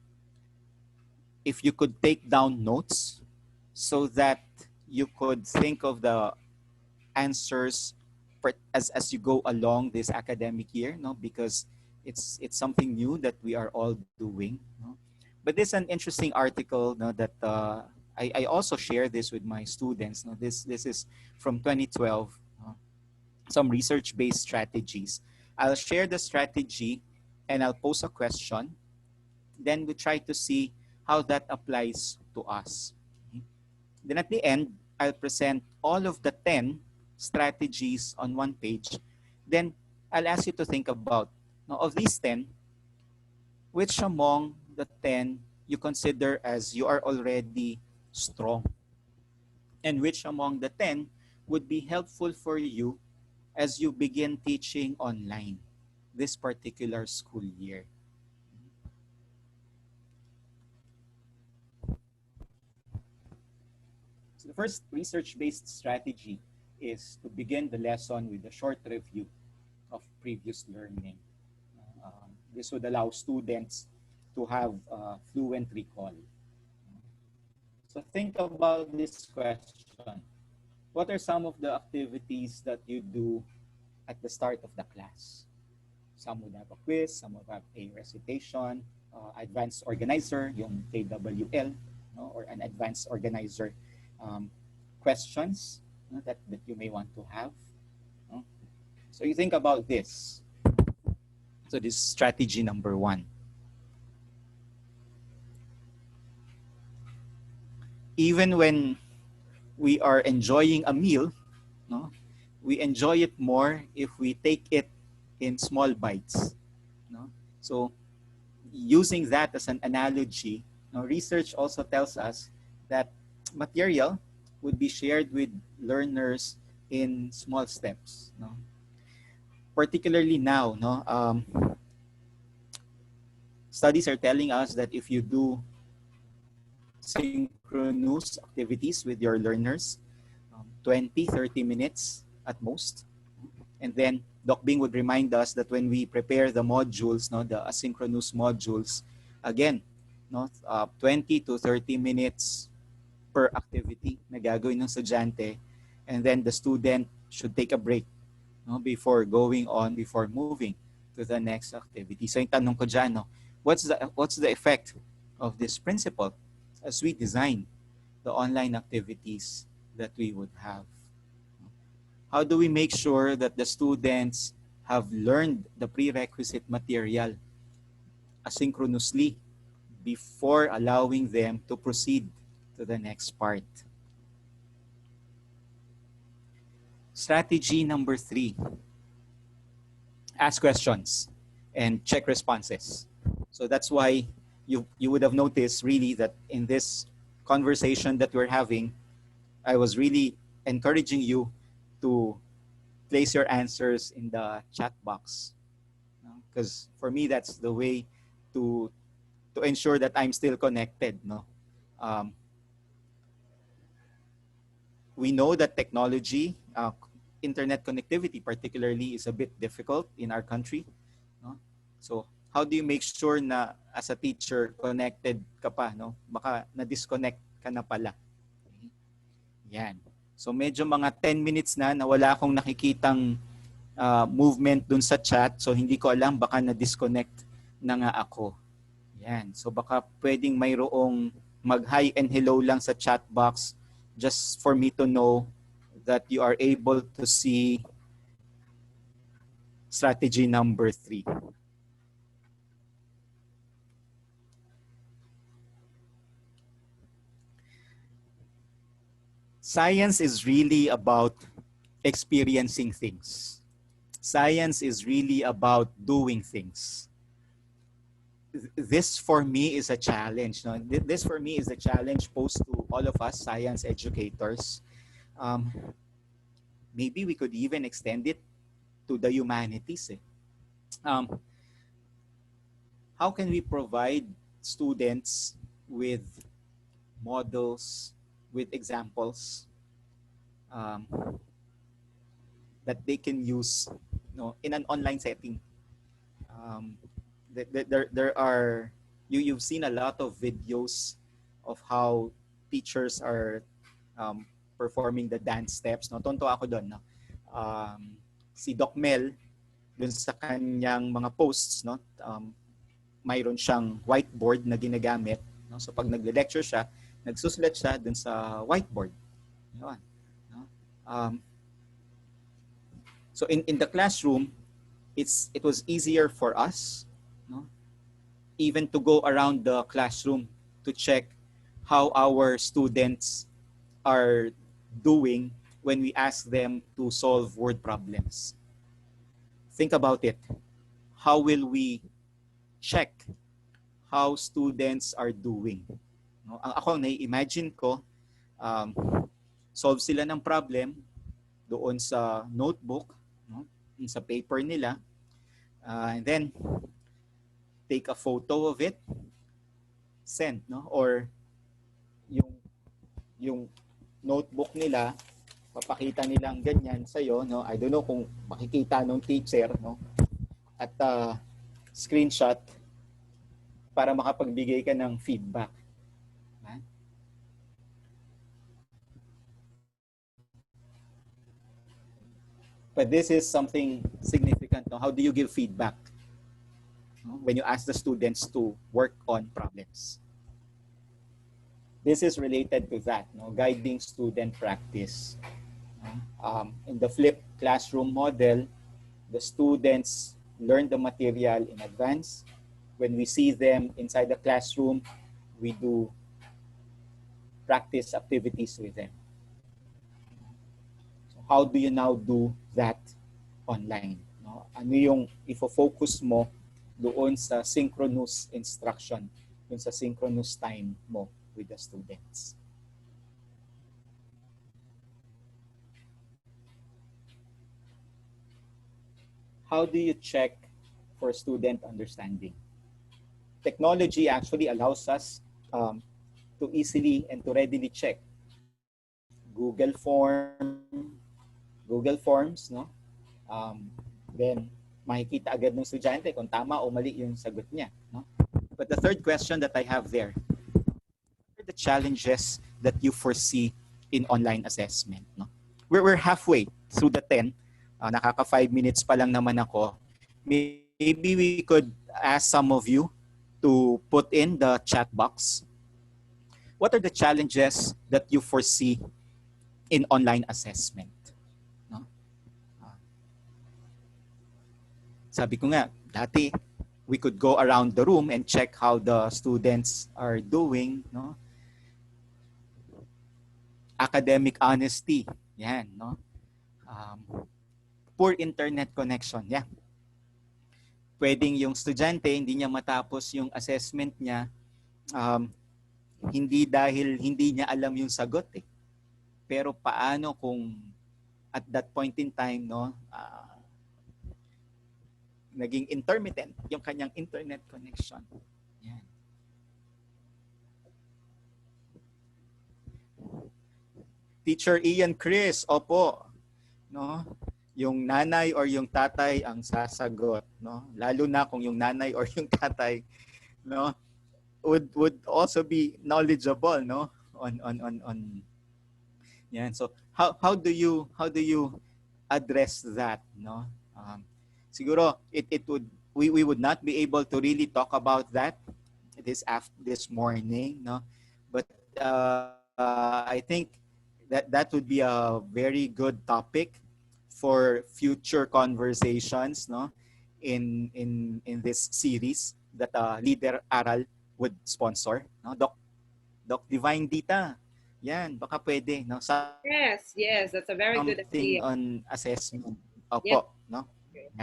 if you could take down notes so that you could think of the answers as you go along this academic year, no, because it's something new that we are all doing, no? But this is an interesting article, no, that I also share this with my students, no. This is from 2012, some research-based strategies. I'll share the strategy and I'll pose a question, then we try to see how that applies to us. Then at the end, I'll present all of the 10 strategies on one page. Then I'll ask you to think about, now, of these 10, which among the 10 you consider as you are already strong? And which among the 10 would be helpful for you as you begin teaching online this particular school year? So the first research-based strategy is to begin the lesson with a short review of previous learning. This would allow students to have fluent recall. So think about this question. What are some of the activities that you do at the start of the class? Some would have a quiz, some would have a recitation, advanced organizer, yung KWL, no, or an advanced organizer questions, no, that you may want to have. No? So you think about this. So this is strategy number 1. Even when we are enjoying a meal, no, we enjoy it more if we take it in small bites. No? So using that as an analogy, no, research also tells us that material would be shared with learners in small steps. No? Particularly now, no, studies are telling us that if you do synchronous activities with your learners, 20, 30 minutes at most. And then Doc Bing would remind us that when we prepare the modules, no, the asynchronous modules, again, no, 20 to 30 minutes per activity na gagawin ng estudyante, and then the student should take a break, no, before going on, before moving to the next activity. So yung tanong ko dyan, no, what's the effect of this principle as we design the online activities that we would have? How do we make sure that the students have learned the prerequisite material asynchronously before allowing them to proceed to the next part? Strategy number 3, ask questions and check responses. So that's why you would have noticed really that in this conversation that we're having, I was really encouraging you to place your answers in the chat box, because for me that's the way to ensure that I'm still connected. No, we know that technology, internet connectivity particularly, is a bit difficult in our country. No? So how do you make sure na as a teacher connected ka pa? No? Baka na-disconnect ka na pala. Yan. So medyo mga 10 minutes na wala akong nakikitang movement dun sa chat. So hindi ko alam, baka na-disconnect na nga ako. Yan. So baka pwedeng mayroong mag-hi and hello lang sa chat box just for me to know that you are able to see strategy number 3. Science is really about experiencing things. Science is really about doing things. This for me is a challenge. No? This for me is a challenge posed to all of us science educators. maybe we could even extend it to the humanities. How can we provide students with models, with examples um, that they can use, in an online setting? Um, there are you've seen a lot of videos of how teachers are performing the dance steps. No, tonto ako doon. No, si Doc Mel dun sa kanyang mga posts, no, mayroon siyang whiteboard na ginagamit. No, so pag nagle-lecture siya, nagsusulat siya dun sa whiteboard. Yun, no? So in the classroom, it was easier for us, no, even to go around the classroom to check how our students are doing when we ask them to solve word problems. Think about it. How will we check how students are doing? No? Ako, nai-imagine ko, solve sila ng problem doon sa notebook, no? Sa paper nila, and then take a photo of it, send, no? Or yung notebook nila, papakita nilang ganyan sa'yo, no? I don't know kung makikita ng teacher, no? At screenshot para makapagbigay ka ng feedback. But this is something significant. No? How do you give feedback, no, when you ask the students to work on problems? This is related to that, no? Guiding student practice. In the flipped classroom model, the students learn the material in advance. When we see them inside the classroom, we do practice activities with them. So how do you now do that online? No? Ano yung ifo-focus mo doon sa synchronous instruction, doon sa synchronous time mo with the students? How do you check for student understanding? Technology actually allows us to easily and to readily check. Google Forms, no? Then makikita agad ng estudyante kung tama o mali yung sagot niya, no? But the third question that I have there, what are the challenges that you foresee in online assessment, no? We're halfway through the 10. Nakaka 5 minutes pa lang naman ako. Maybe we could ask some of you to put in the chat box. What are the challenges that you foresee in online assessment? No? Sabi ko nga, dati we could go around the room and check how the students are doing, no? Academic honesty, yan, no? Poor internet connection, yeah. Pwedeng yung estudyante hindi niya matapos yung assessment niya, hindi dahil hindi niya alam yung sagot eh. Pero paano kung at that point in time, no, naging intermittent yung kanyang internet connection. Yan. Teacher Ian Chris, opo, no? Yung nanay or yung tatay ang sasagot, no? Lalo na kung yung nanay or yung tatay, no, would also be knowledgeable, no, on yan. So how do you address that, no? Siguro we would not be able to really talk about that this morning, no? But I think that would be a very good topic for future conversations, no, in this series that Leader ARAL would sponsor, no? Doc Divine Dita, yan, baka pwede, no? Yes, that's a very good idea. On assessment. Opo, yes. No?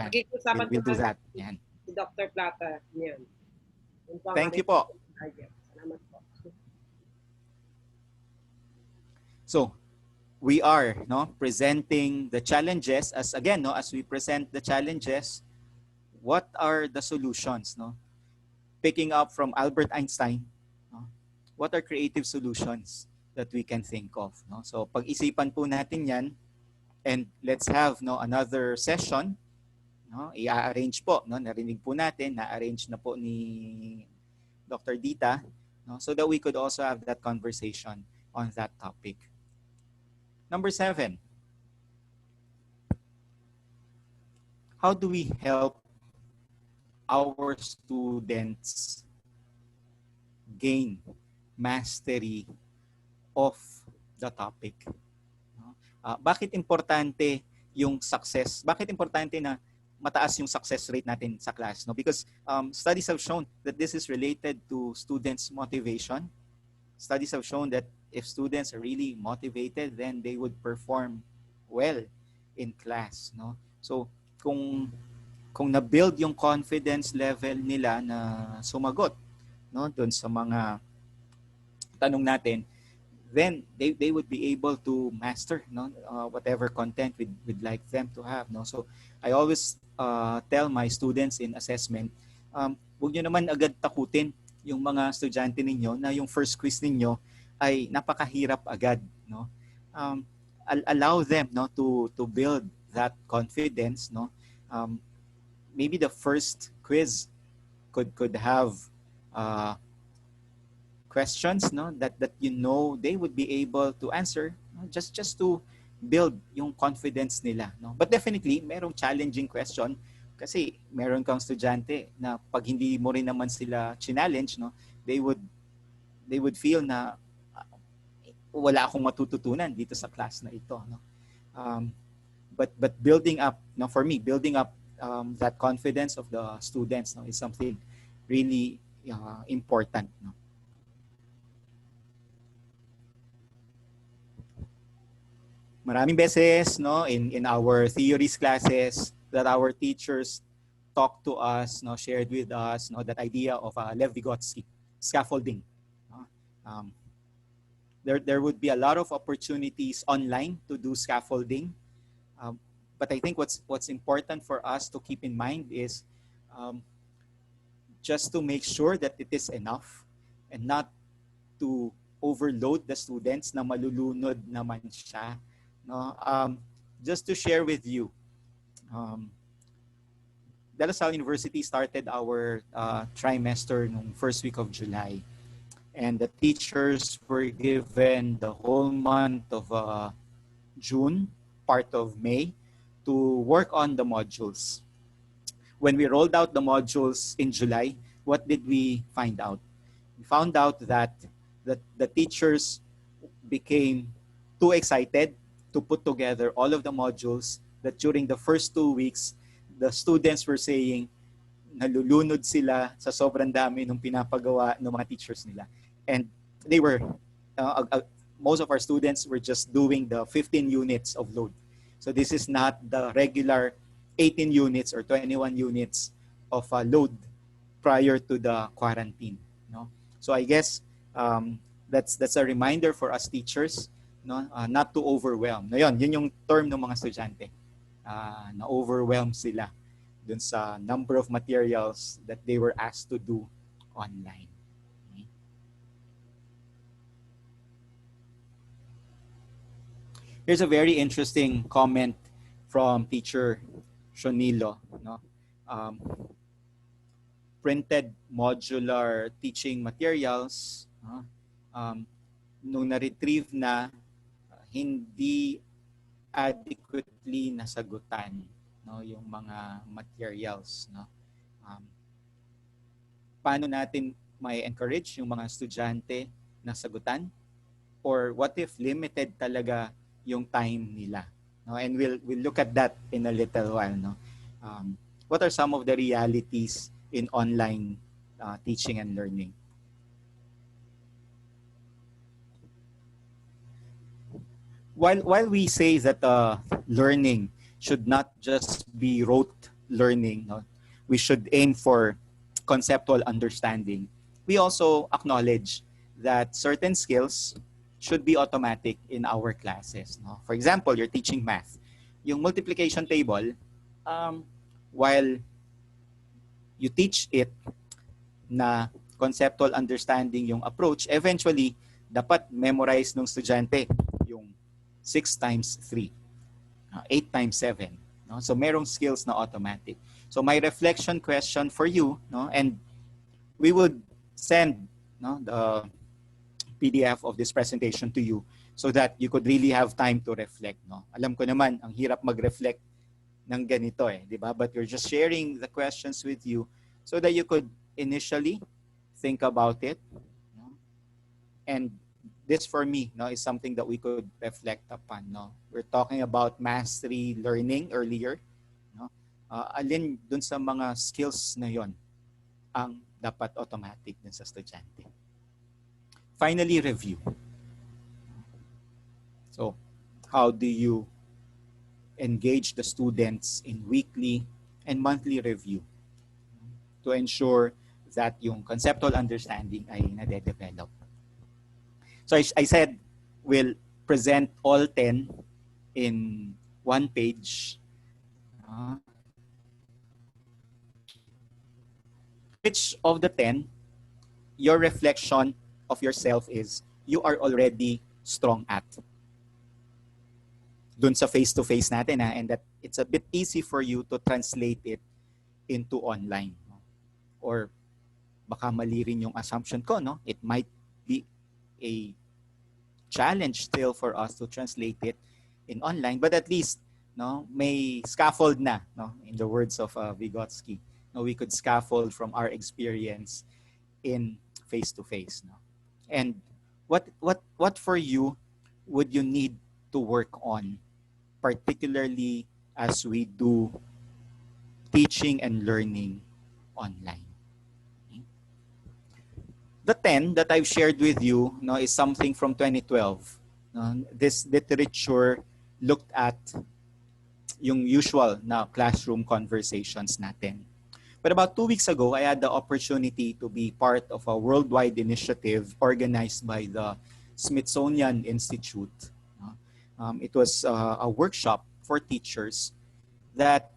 Okay. We'll do that. Yan. Si Dr. Plata, yan. Thank you po. Salamat po. So, we are presenting the challenges as again as we present the challenges, what are the solutions picking up from Albert Einstein, no? What are creative solutions that we can think of, no? So pag-isipan po natin 'yan, and let's have another session, no? I-arrange po, no? Narinig po natin, na-arrange na po ni Dr. Dita, no? So that we could also have that conversation on that topic. Number 7, how do we help our students gain mastery of the topic? Bakit importante yung success? Bakit importante na mataas yung success rate natin sa class? No? Because studies have shown that this is related to students' motivation. Studies have shown that if students are really motivated, then they would perform well in class. No? So kung na-build yung confidence level nila na sumagot doon sa mga tanong natin, then they would be able to master whatever content we'd like them to have. So I always tell my students in assessment, huwag nyo naman agad takutin yung mga estudyante ninyo na yung first quiz ninyo ay napakahirap agad. Allow them to build that confidence. Maybe the first quiz could have questions that they would be able to answer, just to build yung confidence nila. But definitely merong challenging question kasi meron kang estudyante na pag hindi mo rin naman sila challenge, they would feel na wala akong matututunan dito sa class na ito. But building up, for me, building up that confidence of the students is something really important. Maraming beses in our theories classes that our teachers talked to us, shared with us that idea of Lev-Vygotsky scaffolding. There would be a lot of opportunities online to do scaffolding. But I think what's important for us to keep in mind is just to make sure that it is enough and not to overload the students na malulunod naman siya. Just to share with you, De La Salle University started our trimester nung first week of July. And the teachers were given the whole month of June, part of May, to work on the modules. When we rolled out the modules in July, what did we find out? We found out that the teachers became too excited to put together all of the modules, that during the first 2 weeks, the students were saying, nalulunod sila sa sobrang dami nung pinapagawa ng mga teachers nila. And they were, most of our students were just doing the 15 units of load. So this is not the regular 18 units or 21 units of load prior to the quarantine. So I guess that's a reminder for us teachers, not to overwhelm. Yun yung term ng mga estudyante. Na-overwhelm sila dun sa number of materials that they were asked to do online. Okay. Here's a very interesting comment from teacher Shonilo. Printed modular teaching materials, nung na-retrieve na, hindi adequately nasagutan yung mga materials. Paano natin may encourage yung mga estudyante na sagutan? Or what if limited talaga yung time nila? And we'll look at that in a little while. What are some of the realities in online teaching and learning? While we say that learning should not just be rote learning, we should aim for conceptual understanding. We also acknowledge that certain skills should be automatic in our classes. No? For example, you're teaching math. Yung multiplication table, um, while you teach it na conceptual understanding yung approach, eventually, dapat memorize ng estudyante yung 6 times 3, 8 times 7. No? So merong skills na automatic. So my reflection question for you, no, and we would send, no, the PDF of this presentation to you so that you could really have time to reflect. No? Alam ko naman, ang hirap mag-reflect ng ganito eh, di ba? But we're just sharing the questions with you so that you could initially think about it. No? And this for me, no, is something that we could reflect upon. No? We're talking about mastery learning earlier. No? Alin dun sa mga skills na yon ang dapat automatic dun sa estudyante. Finally, review. So, how do you engage the students in weekly and monthly review to ensure that yung conceptual understanding ay nade-develop? So I said we'll present all 10 in one page. Which of the 10, your reflection of yourself is you are already strong at? Dun sa face-to-face natin, and that it's a bit easy for you to translate it into online. Or baka mali rin yung assumption ko, no? It might be a challenge still for us to translate it in online, but at least, no, may scaffold na, no? In the words of Vygotsky, no, we could scaffold from our experience in face-to-face. No? And what for you would you need to work on, particularly as we do teaching and learning online? The 10 that I've shared with you, no, is something from 2012. This literature looked at yung usual na classroom conversations natin. But about 2 weeks ago, I had the opportunity to be part of a worldwide initiative organized by the Smithsonian Institute. It was a workshop for teachers that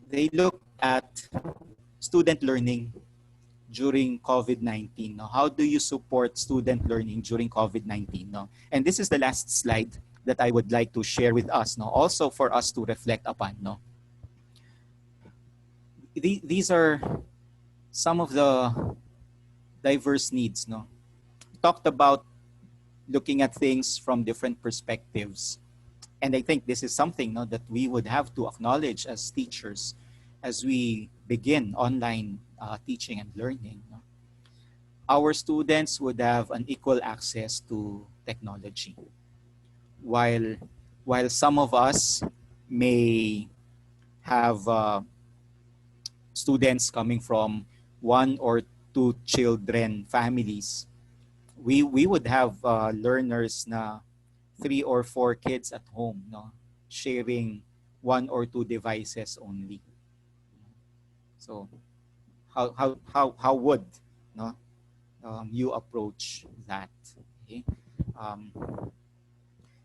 they looked at student learning during COVID-19. No? How do you support student learning during COVID-19? No? And this is the last slide that I would like to share with us, no? Also for us to reflect upon. No? These are some of the diverse needs. No? Talked about looking at things from different perspectives. And I think this is something, no, that we would have to acknowledge as teachers as we begin online teaching and learning. No? Our students would have an equal access to technology. While some of us may have students coming from 1 or 2 children families, we would have learners na 3 or 4 kids at home, no, sharing 1 or 2 devices only. So how would, no, you approach that? Okay?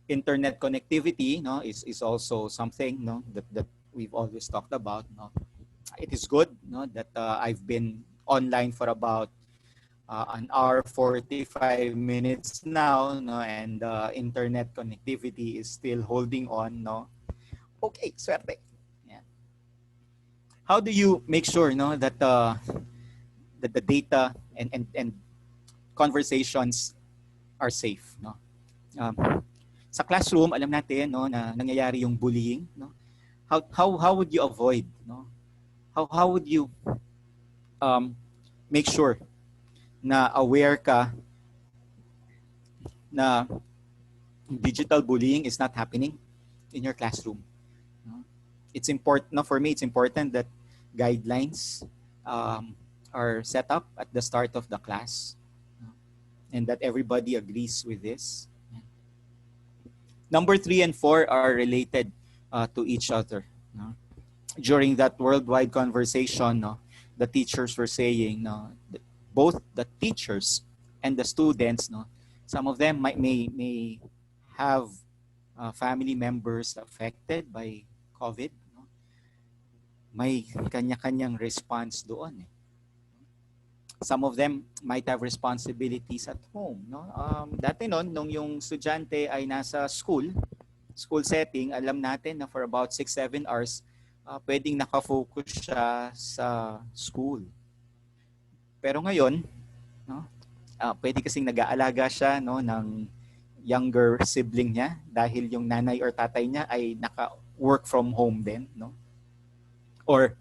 Internet connectivity, no, is also something, no, that we've always talked about. No, it is good, no, that I've been online for about an hour 45 minutes now, no, and internet connectivity is still holding on. No, okay, swerte. Yeah. How do you make sure, no, that that the data and conversations are safe? No, sa classroom, alam natin, no, na nangyayari yung bullying. No, how would you avoid? No, how would you make sure na aware ka na digital bullying is not happening in your classroom? No? It's important, no, for me, it's important that guidelines are set up at the start of the class, no? And that everybody agrees with this. Number 3 and 4 are related to each other. No? During that worldwide conversation, no, the teachers were saying, no, both the teachers and the students, no, Some of them may have family members affected by COVID. No? May kanya-kanyang response doon. Some of them might have responsibilities at home. No? Dati noon, nung yung estudyante ay nasa school setting, alam natin na for about 6-7 hours, pwedeng nakafocus siya sa school. Pero ngayon, no, pwede kasing nag-aalaga siya no, ng younger sibling niya dahil yung nanay or tatay niya ay naka-work from home din. No? Or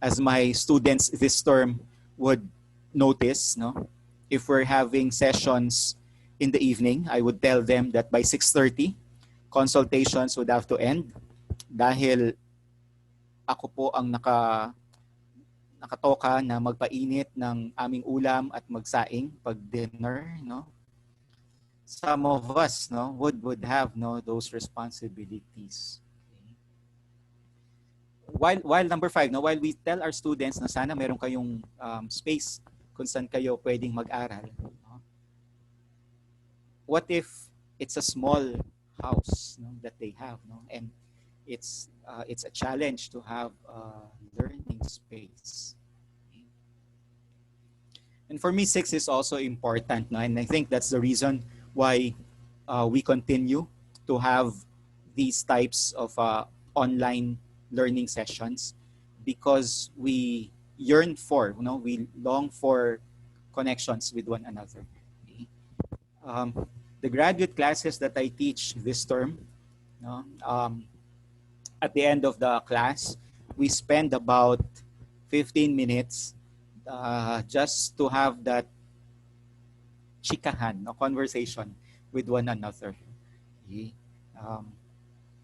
as my students this term would notice, no, if we're having sessions in the evening, I would tell them that by 6:30, consultations would have to end dahil ako po ang nakatoka na magpainit ng aming ulam at magsaing pag dinner, no? Some of us, no, would have no those responsibilities. Okay. While number 5, no, while we tell our students na sana meron kayong space kung saan kayo pwedeng mag-aral, no? What if it's a small house, no, that they have, no, and it's a challenge to have a learning space. Okay. And for me, 6 is also important, no? And I think that's the reason why we continue to have these types of online learning sessions, because we yearn for, we long for connections with one another. Okay. The graduate classes that I teach this term, no, at the end of the class, we spend about 15 minutes just to have that chikahan, no, conversation with one another. Okay.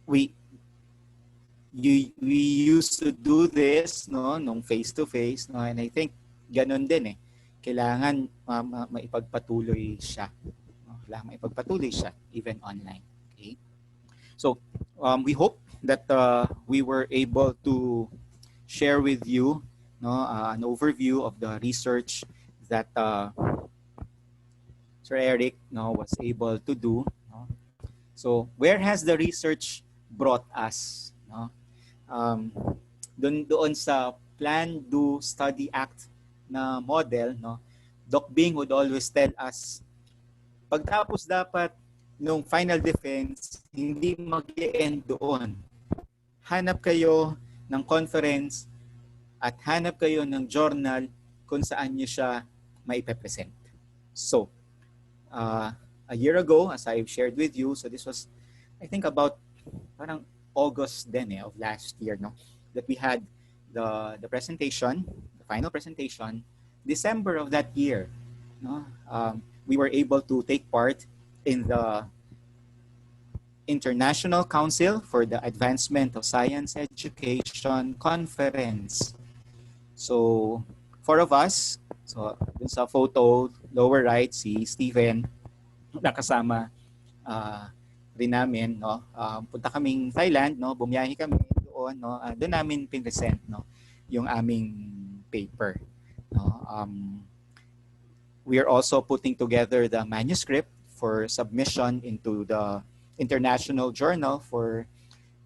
We used to do this, no, nung face to face, no, and I think ganun din kailangan maipagpatuloy siya, no? Kailangan maipagpatuloy siya even online. Okay, so we hope that we were able to share with you, no, an overview of the research that Sir Eric, no, was able to do, no? So where has the research brought us, no? Doon sa plan, do, study, act na model, no, Doc Bing would always tell us, pagtapos dapat nung final defense, hindi mag-end doon. Hanap kayo ng conference at hanap kayo ng journal kung saan nyo siya maipepresent. So, a year ago, as I've shared with you, so this was, I think, about parang August then of last year, no, that we had the presentation, the final presentation. December of that year, no, we were able to take part in the International Council for the Advancement of Science Education Conference. So, 4 of us, so dun sa photo, lower right, si Steven, nakasama rin namin, no. Punta kaming Thailand, no, bumiyahe kami doon, no. Doon namin pinresent, no, yung aming paper, no. We are also putting together the manuscript for submission into the International Journal for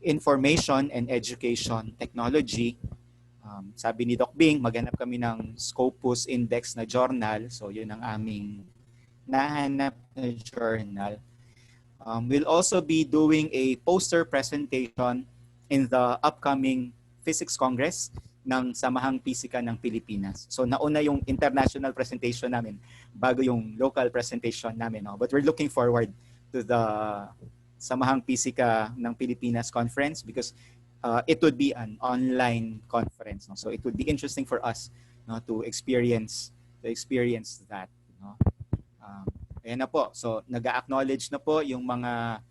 Information and Education Technology. Sabi ni Doc Bing, maghanap kami ng Scopus Index na journal. So yun ang aming nahanap na journal. We'll also be doing a poster presentation in the upcoming Physics Congress ng Samahang Pisika ng Pilipinas. So nauna yung international presentation namin bago yung local presentation namin. No? But we're looking forward to the Samahang Pisika ng Pilipinas conference because it would be an online conference. No? So it would be interesting for us, no, to experience that. No? Ayan na po. So nag-acknowledge na po yung mga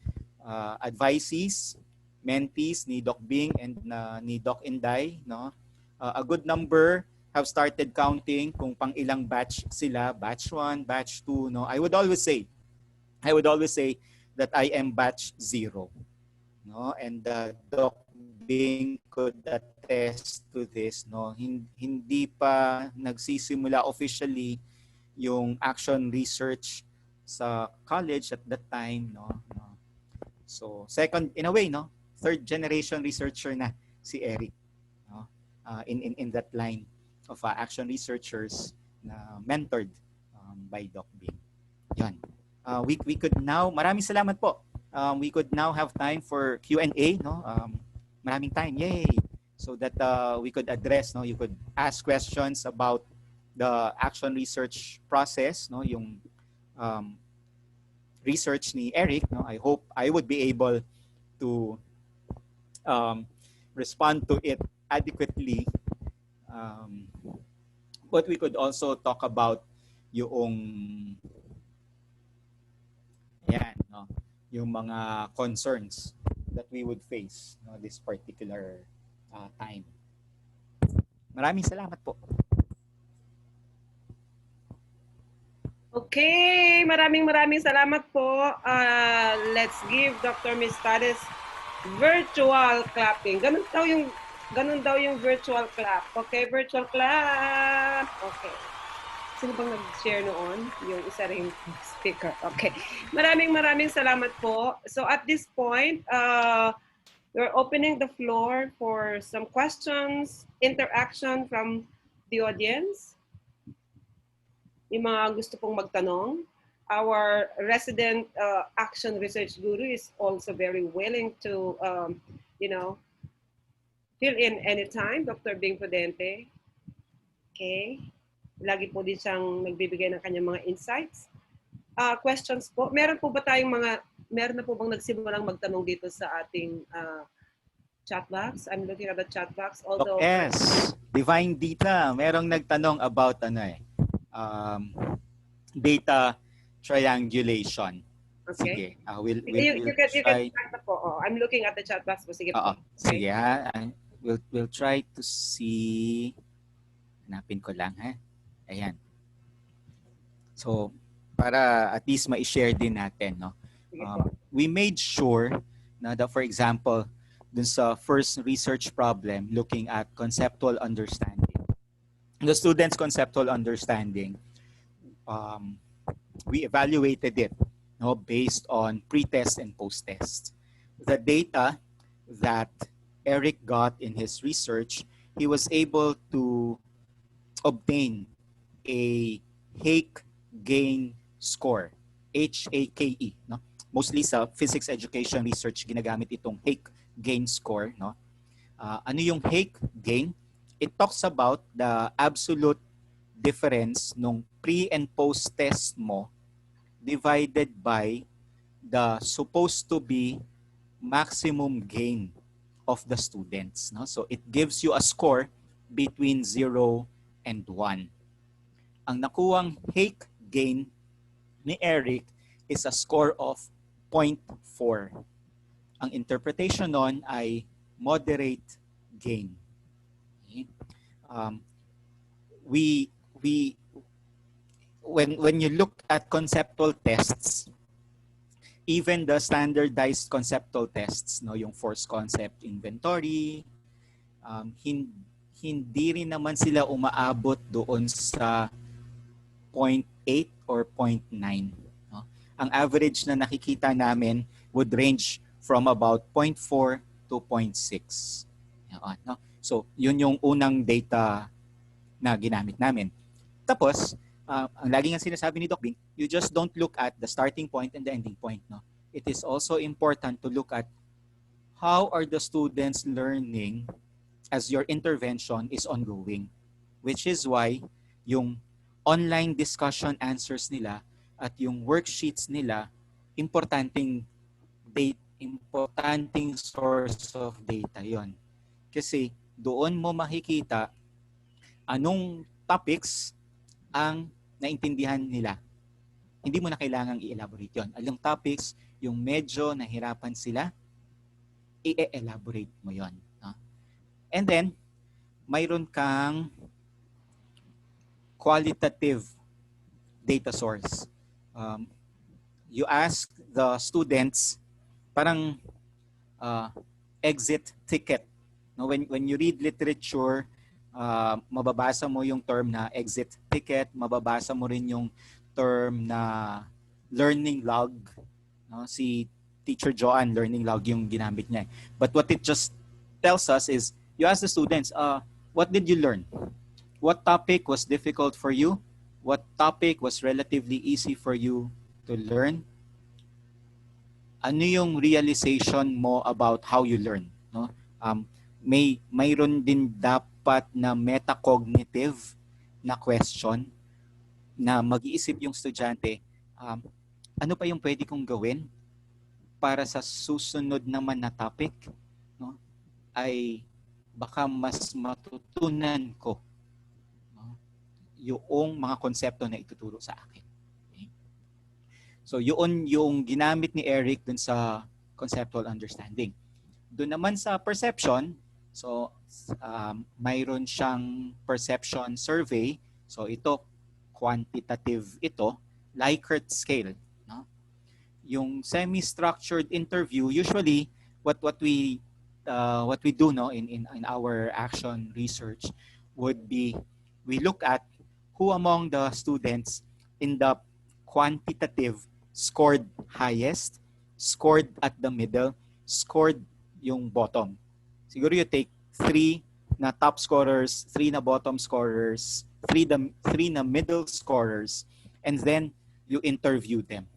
advisees, mentees ni Doc Bing and ni Doc Inday. No? A good number have started counting kung pang ilang batch sila, batch 1, batch 2. No? I would always say that I am batch 0. No? And Doc Bing could attest to this. No? Hindi pa nagsisimula officially yung action research sa college at that time, no. So second, in a way, no, third generation researcher na si Eric, no, in that line of action researchers na mentored by Doc Bing. Yan. We could now, maraming salamat po. We could now have time for Q&A, no. Maraming time, yay! So that we could address, no, you could ask questions about the action research process, no, yung research ni Eric, no. I hope I would be able to respond to it adequately. But we could also talk about yung yan, no, yung mga concerns that we would face, no, this particular time. Maraming salamat po. Okay, maraming salamat po. Let's give Dr. Mistares virtual clapping. Ganun daw yung virtual clap. Okay, virtual clap. Okay. Sino bang nag-share noon? Yung isa ring speaker. Okay. Maraming salamat po. So at this point, we're opening the floor for some questions, interaction from the audience. Yung mga gusto pong magtanong. Our resident action research guru is also very willing to, fill in anytime, Dr. Bing Prudente. Okay. Lagi po din siyang nagbibigay ng kanyang mga insights. Questions po. Meron na po bang nagsimulang magtanong dito sa ating chat box? I'm looking at the chat box. Although, yes, Divine Dita, merong nagtanong about data triangulation. okay. Sige, we'll try. You can po. Oh, I'm looking at the chat box po. Sige po. Sige ha. We'll try to see. Hanapin ko lang ha. Ayan. So, para at least ma-share din natin, no. We made sure na that, for example, dun sa first research problem looking at conceptual understanding. The students' conceptual understanding, we evaluated it, no, based on pre-test and post-test. The data that Eric got in his research, he was able to obtain a Hake gain score, H-A-K-E, no? Mostly sa physics education research ginagamit itong Hake gain score, no? Ano yung Hake gain? It talks about the absolute difference nung pre and post test mo divided by the supposed to be maximum gain of the students, no? So it gives you a score between 0 and 1. Ang nakuwang Hake gain ni Eric is a score of 0.4. Ang interpretation nun ay moderate gain. Okay? When you look at conceptual tests, even the standardized conceptual tests, no, yung force concept inventory, hindi rin naman sila umaabot doon sa 0.8 or 0.9. No? Ang average na nakikita namin would range from about 0.4 to 0.6. No? So, yun yung unang data na ginamit namin. Tapos, ang lagi nga sinasabi ni Doc Bing, you just don't look at the starting point and the ending point. No? It is also important to look at how are the students learning as your intervention is ongoing. Which is why yung online discussion answers nila at yung worksheets nila, importanting source of data yon. Kasi doon mo makikita anong topics ang naintindihan nila. Hindi mo na kailangang i-elaborate yon. Anong topics, yung medyo nahirapan sila, i-elaborate mo yon. No? And then, mayroon kang qualitative data source. You ask the students, parang exit ticket. No, when you read literature, mababasa mo yung term na exit ticket, mababasa mo rin yung term na learning log. No? Si Teacher Joanne, learning log yung ginamit niya. But what it just tells us is, you ask the students, what did you learn? What topic was difficult for you? What topic was relatively easy for you to learn? Ano yung realization mo about how you learn? No? Mayroon din dapat na metacognitive na question na mag-iisip yung estudyante, ano pa yung pwede kong gawin para sa susunod naman na topic, no? Ay baka mas matutunan ko, no, yung mga konsepto na ituturo sa akin. Okay? So yun yung ginamit ni Eric dun sa conceptual understanding. Doon naman sa perception, so mayroon siyang perception survey. So ito, quantitative ito, Likert scale. No? Yung semi-structured interview, usually what we do, no, in our action research would be, we look at who among the students in the quantitative scored highest, scored at the middle, scored yung bottom. Siguro you take 3 na top scorers, 3 na bottom scorers, 3 na middle scorers, and then you interview them.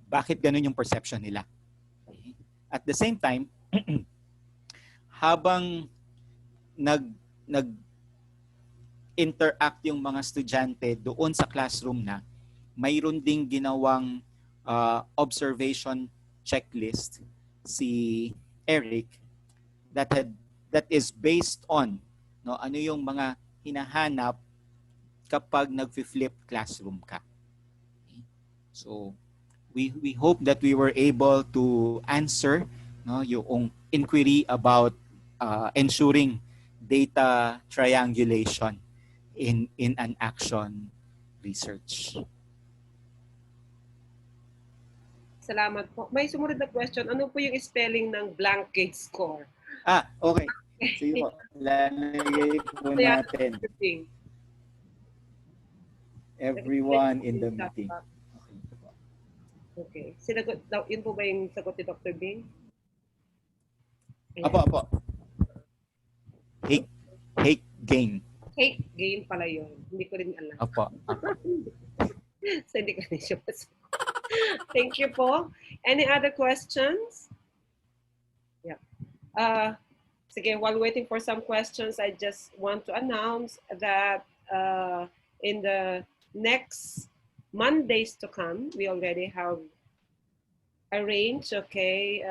Bakit ganun yung perception nila? At the same time, habang nag-interact yung mga estudyante doon sa classroom na, mayroon ding ginawang observation checklist si Eric that is based on, no, ano yung mga hinahanap kapag nag-flip classroom ka. Okay? So we hope that we were able to answer, no, yung inquiry about ensuring data triangulation in an action research. Salamat po. May sumunod na question. Ano po yung spelling ng blanket score? Okay. Sige po. Lalagay po natin. Everyone in the meeting. Okay. Sinagot, yun po ba yung sagot ni Dr. Bing? Apo. Hate gain. Hate gain pala yun. Hindi ko rin alam. Apo. So, hindi ko rin siya masagot. Thank you po. Any other questions? Yeah. Sige, while waiting for some questions, I just want to announce that in the next Mondays to come, we already have arranged, okay,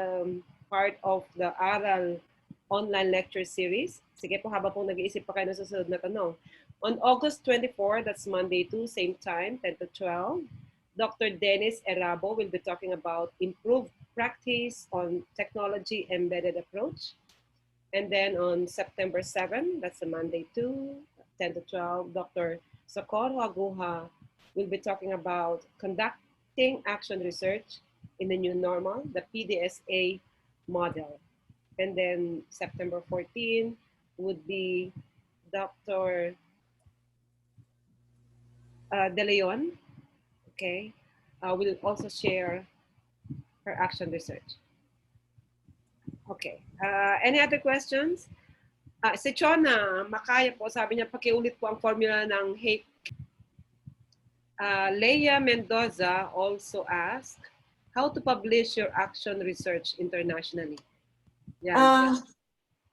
part of the ARAL online lecture series. Sige po, habang po nag-iisip pa kayo ng susunod na tanong. On August 24, that's Monday too, same time, 10 to 12, Dr. Dennis Erabo will be talking about improved practice on technology embedded approach. And then on September 7, that's a Monday too, 10 to 12, Dr. Socorro Aguja will be talking about conducting action research in the new normal, the PDSA model. And then September 14 would be Dr. De Leon, okay, will also share her action research. Okay, any other questions? Si Chona, makaya po, sabi niya, pakiulit po ang formula ng hate. Leia Mendoza also asked, how to publish your action research internationally? Yeah.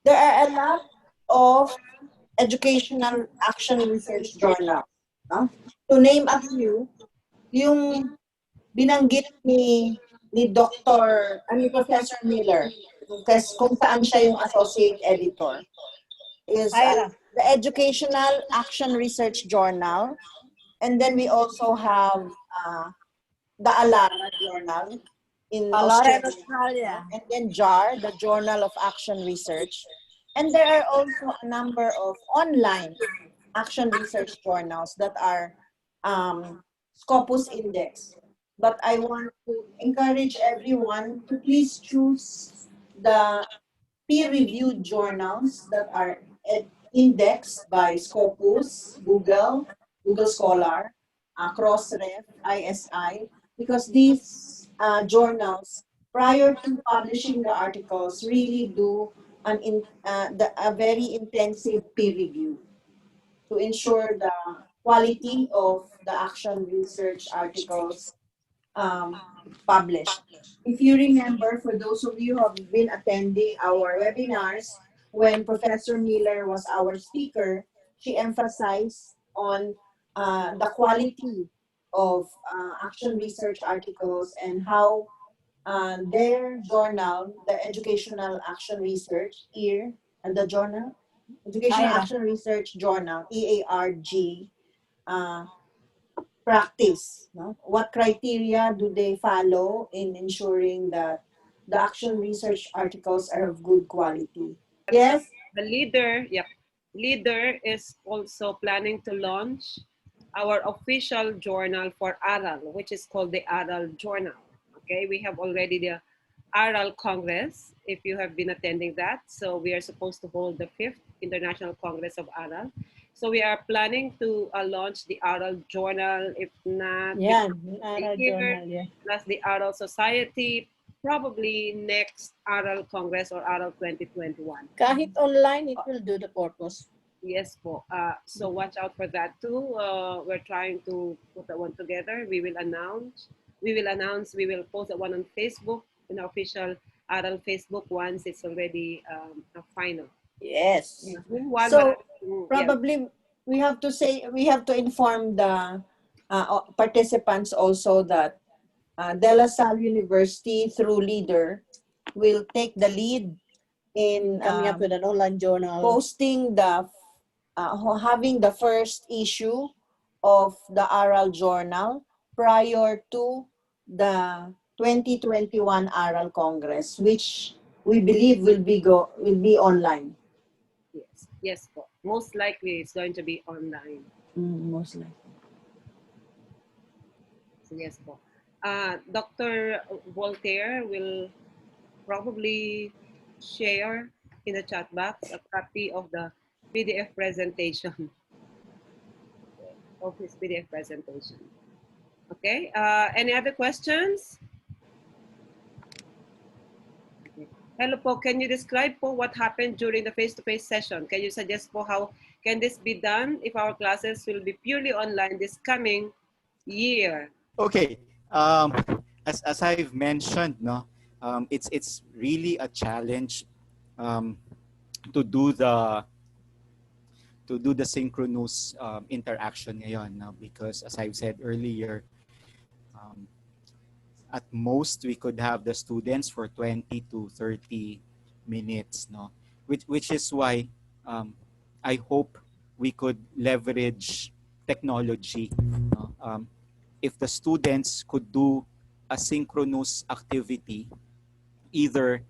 There are a lot of educational action research journals. To name a few, yung binanggit ni Professor Miller, kasi kung saan siya yung associate editor, is the Educational Action Research Journal. And then we also have the ALARA Journal in Australia. And then JAR, the Journal of Action Research. And there are also a number of online action research journals that are Scopus Index. But I want to encourage everyone to please choose the peer-reviewed journals that are indexed by Scopus, Google Scholar, Crossref, ISI, because these journals, prior to publishing the articles, really do a very intensive peer review to ensure the quality of the action research articles um, published. If you remember, for those of you who have been attending our webinars, when Professor Miller was our speaker, she emphasized on the quality of action research articles and how their journal, the Educational Action Research, EAR, and the journal, Educational IRA. Action Research Journal, EARG, uh, practice. No? What criteria do they follow in ensuring that the action research articles are of good quality? Yes? The leader is also planning to launch our official journal for ARAL, which is called the ARAL Journal. Okay, we have already the ARAL Congress, if you have been attending that. So we are supposed to hold the 5th International Congress of ARAL. So we are planning to launch the ARAL Journal, if not Yan, before ARA the year, journal, yeah. plus the ARAL Society, probably next ARAL Congress or ARAL 2021. Kahit online, it will do the purpose. Yes po. So watch out for that too. We're trying to put that one together. We will announce. We will post that one on Facebook, in our official ARAL Facebook once it's already a final. Yes. Meanwhile, So, yeah. probably we have to inform the participants also that De La Salle University through Leader will take the lead in Coming up with an online journal. posting having the first issue of the ARAL journal prior to the 2021 ARAL Congress, which we believe will be online. Yes po. Most likely it's going to be online. Most likely. So yes po. Dr. Voltaire will probably share in the chat box a copy of the PDF presentation, of his PDF presentation. Okay, any other questions? Okay. Hello po, can you describe po what happened during the face-to-face session? Can you suggest po how can this be done if our classes will be purely online this coming year? Okay. As I've mentioned, no, it's really a challenge um, to do the synchronous interaction ngayon, no? Because as I've said earlier, um, at most we could have the students for 20 to 30 minutes, no, which is why I hope we could leverage technology, no? If the students could do a synchronous activity, either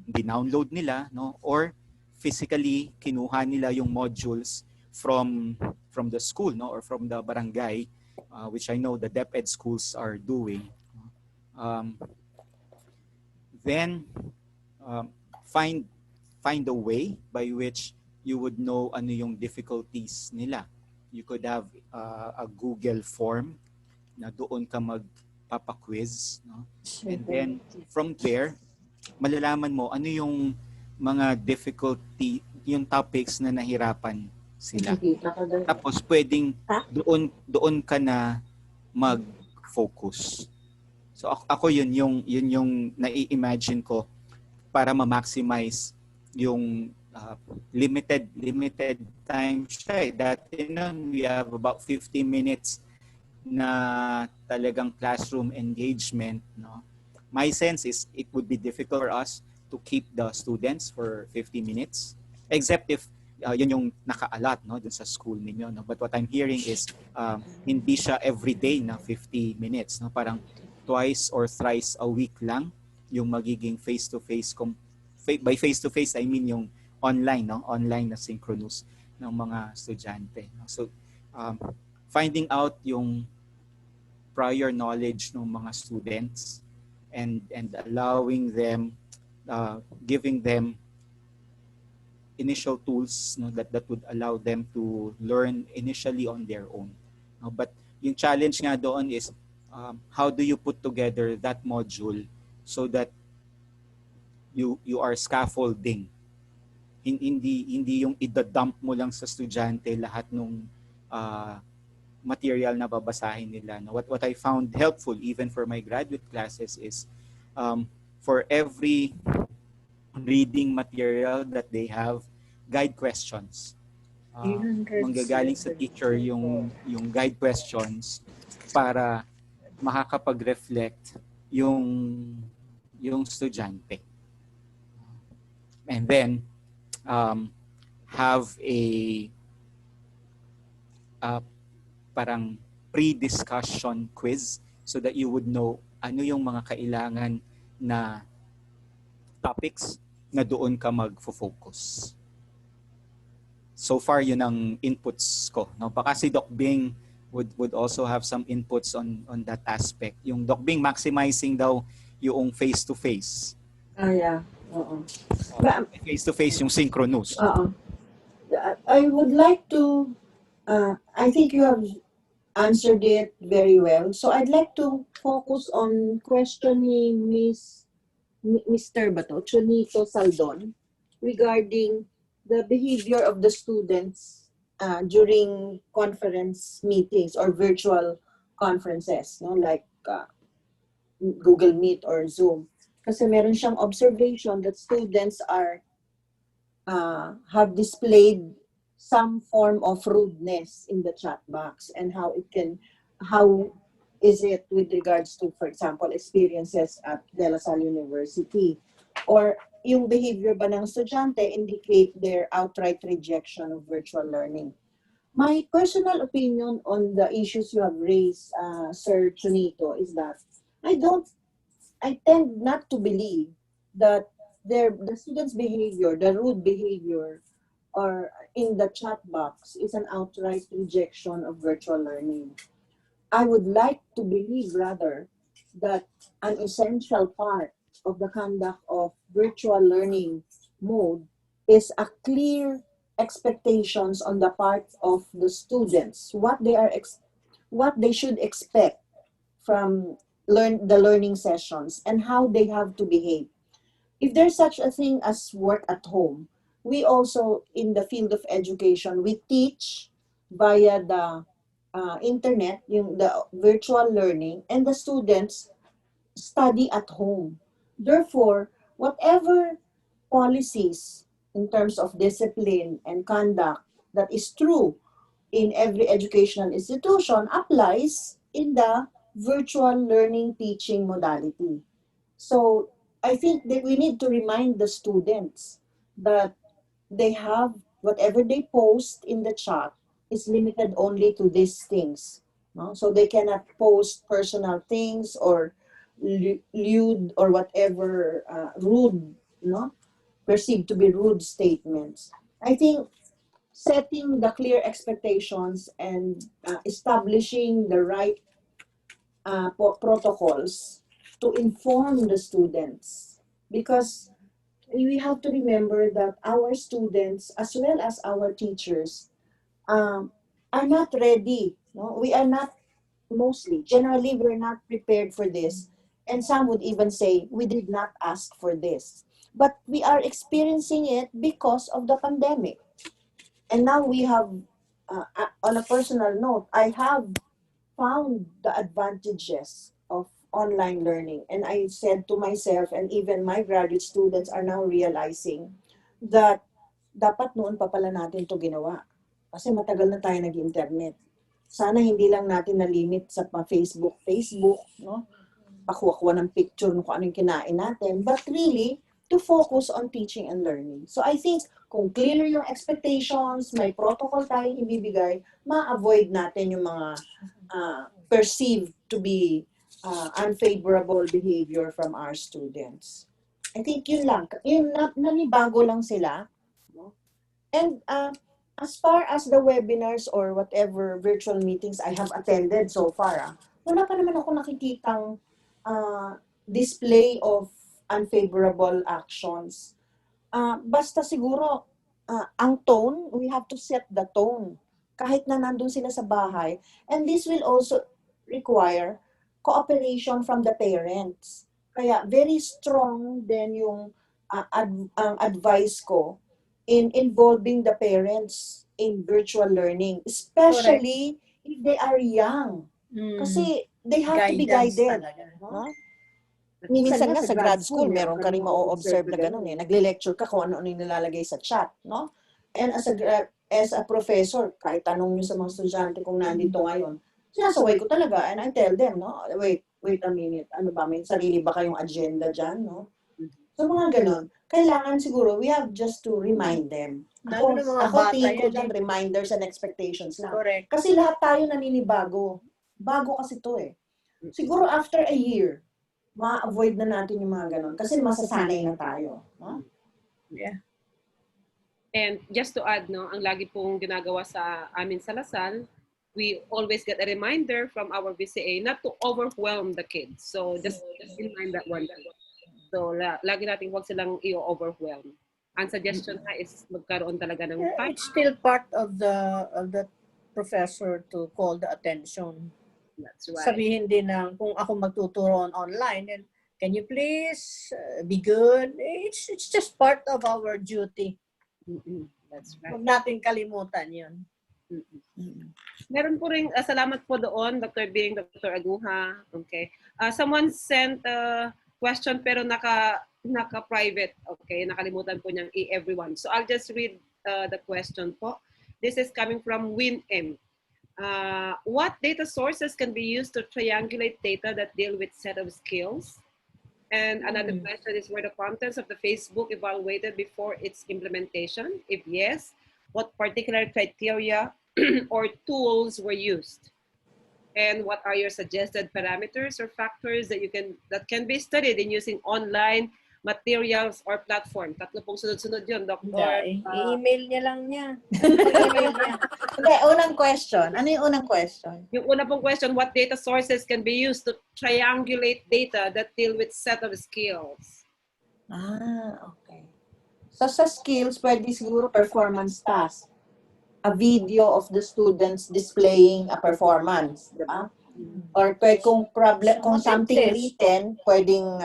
dinownload nila, no, or physically kinuha nila yung modules from the school, no, or from the barangay, which I know the DepEd schools are doing. Um, then find a way by which you would know ano yung difficulties nila. You could have a Google form na doon ka magpapaquiz, no? And then from there, malalaman mo ano yung mga difficulty, yung topics na nahirapan sila. Tapos pwedeng doon ka na mag-focus. So ako yun yung nai-imagine ko para ma-maximize yung limited time siya. Dati nun, we have about 50 minutes na talagang classroom engagement, no? My sense is it would be difficult for us to keep the students for 50 minutes, except if yun yung naka-allot, no, dun sa school ninyo, no? But what I'm hearing is hindi siya everyday na 50 minutes, no? Parang twice or thrice a week lang yung magiging face-to-face. By face-to-face, I mean yung online, no? Online na synchronous ng mga estudyante, no? So finding out yung prior knowledge ng mga students and allowing them, giving them initial tools, no, that would allow them to learn initially on their own. no? But yung challenge nga doon is how do you put together that module so that you are scaffolding. Hindi yung idadump mo lang sa estudyante lahat nung material na babasahin nila. No? What I found helpful even for my graduate classes is for every reading material that they have, guide questions. Manggagaling sa teacher yung guide questions para makakapag-reflect yung estudyante. And then have a parang pre-discussion quiz so that you would know ano yung mga kailangan na topics na doon ka mag-focus. So far, yun ang inputs ko. No? Baka si Doc Bing would also have some inputs on that aspect. Yung Doc Bing maximizing daw yung face-to-face. Yeah. Face-to-face yung synchronous. I would like to, I think you have answered it very well. So I'd like to focus on questioning Mr. Chonito Saldon regarding the behavior of the students during conference meetings or virtual conferences, no, like Google Meet or Zoom. Kasi meron siyang observation that students have displayed some form of rudeness in the chat box, and how is it with regards to, for example, experiences at De La Salle University, or yung behavior ba ng estudyante indicate their outright rejection of virtual learning. My personal opinion on the issues you have raised, Sir Chonito, is that I tend not to believe that the students' behavior, the rude behavior, or in the chat box is an outright rejection of virtual learning. I would like to believe rather that an essential part of the conduct of virtual learning mode is a clear expectations on the part of the students, what they should expect from the learning sessions and how they have to behave. If there's such a thing as work at home, we also, in the field of education, we teach via the internet, the virtual learning, and the students study at home. Therefore, whatever policies in terms of discipline and conduct that is true in every educational institution applies in the virtual learning teaching modality. So I think that we need to remind the students that they have whatever they post in the chat is limited only to these things. No? So they cannot post personal things or lewd or whatever rude, no, perceived to be rude statements. I think setting the clear expectations and establishing the right protocols to inform the students, because we have to remember that our students as well as our teachers are not ready. No? We are not generally, we're not prepared for this. And some would even say, we did not ask for this. But we are experiencing it because of the pandemic. And now we have, on a personal note, I have found the advantages of online learning. And I said to myself, and even my graduate students are now realizing that dapat noon pa pala natin to ginawa. Kasi matagal na tayo nag-internet. Sana hindi lang natin na-limit sa Facebook, no? Pakuha ng picture kung ano yung kinain natin, but really, to focus on teaching and learning. So I think, kung clear yung expectations, may protocol tayong ibibigay, ma-avoid natin yung mga perceived to be unfavorable behavior from our students. I think yun lang. Yun, nanibago lang sila. No? And as far as the webinars or whatever virtual meetings I have attended so far, wala pa naman ako nakikitang display of unfavorable actions. Basta siguro, ang tone, we have to set the tone. kahit na nandun sila sa bahay. And this will also require cooperation from the parents. Kaya very strong din yung ang advice ko in involving the parents in virtual learning, especially if they are young. Kasi they have to be Guidance guided. talaga. No? Minsan nga sa grad school, meron ka rin ma-observe na gano'n eh. Nagle-lecture ka kung ano-ano yung nilalagay sa chat, no? And as a professor, kahit tanong nyo sa mga estudyante kung nandito ngayon, sinasaway ko talaga and I tell them, no? Wait a minute, ano ba, may sarili ba kayong agenda dyan, no? So mga ganon. Kailangan siguro, we have just to remind them. Lalo ng mga Ako bata tingin ko yan dyan, eh. reminders and expectations lang. Correct. Kasi lahat tayo naninibago. Bago kasi to eh. Siguro after a year, ma-avoid na natin yung mga ganon. Kasi masasanay na tayo. No? Yeah. And just to add, no, ang lagi pong ginagawa sa amin sa Lasal, we always get a reminder from our VCA not to overwhelm the kids. So just remind that one. So lagi natin huwag silang i-overwhelm. Ang suggestion na is magkaroon talaga ng Yeah, time. it's still part of the professor to call the attention. That's right. Sabihin din na kung ako magtuturo online, then can you please be good? It's just part of our duty. That's right. Huwag natin kalimutan yun. Meron po rin, salamat po doon, Dr. Bing, Dr. Aguha. Okay. Someone sent a question pero naka-private. Okay, nakalimutan po niyang everyone. So I'll just read the question po. This is coming from Win M. What data sources can be used to triangulate data that deal with set of skills? And another question is, were the contents of the Facebook evaluated before its implementation? If yes, what particular criteria or tools were used? And what are your suggested parameters or factors that can be studied in using online materials or platform? Tatlo pong sunod-sunod yun, Dr. I-email niya lang niya. Okay, unang question. Ano yung unang question? Yung una pong question, what data sources can be used to triangulate data that deal with set of skills? Okay. So sa skills, pwede siguro performance task. A video of the students displaying a performance, di ba? Or kung something written, pwedeng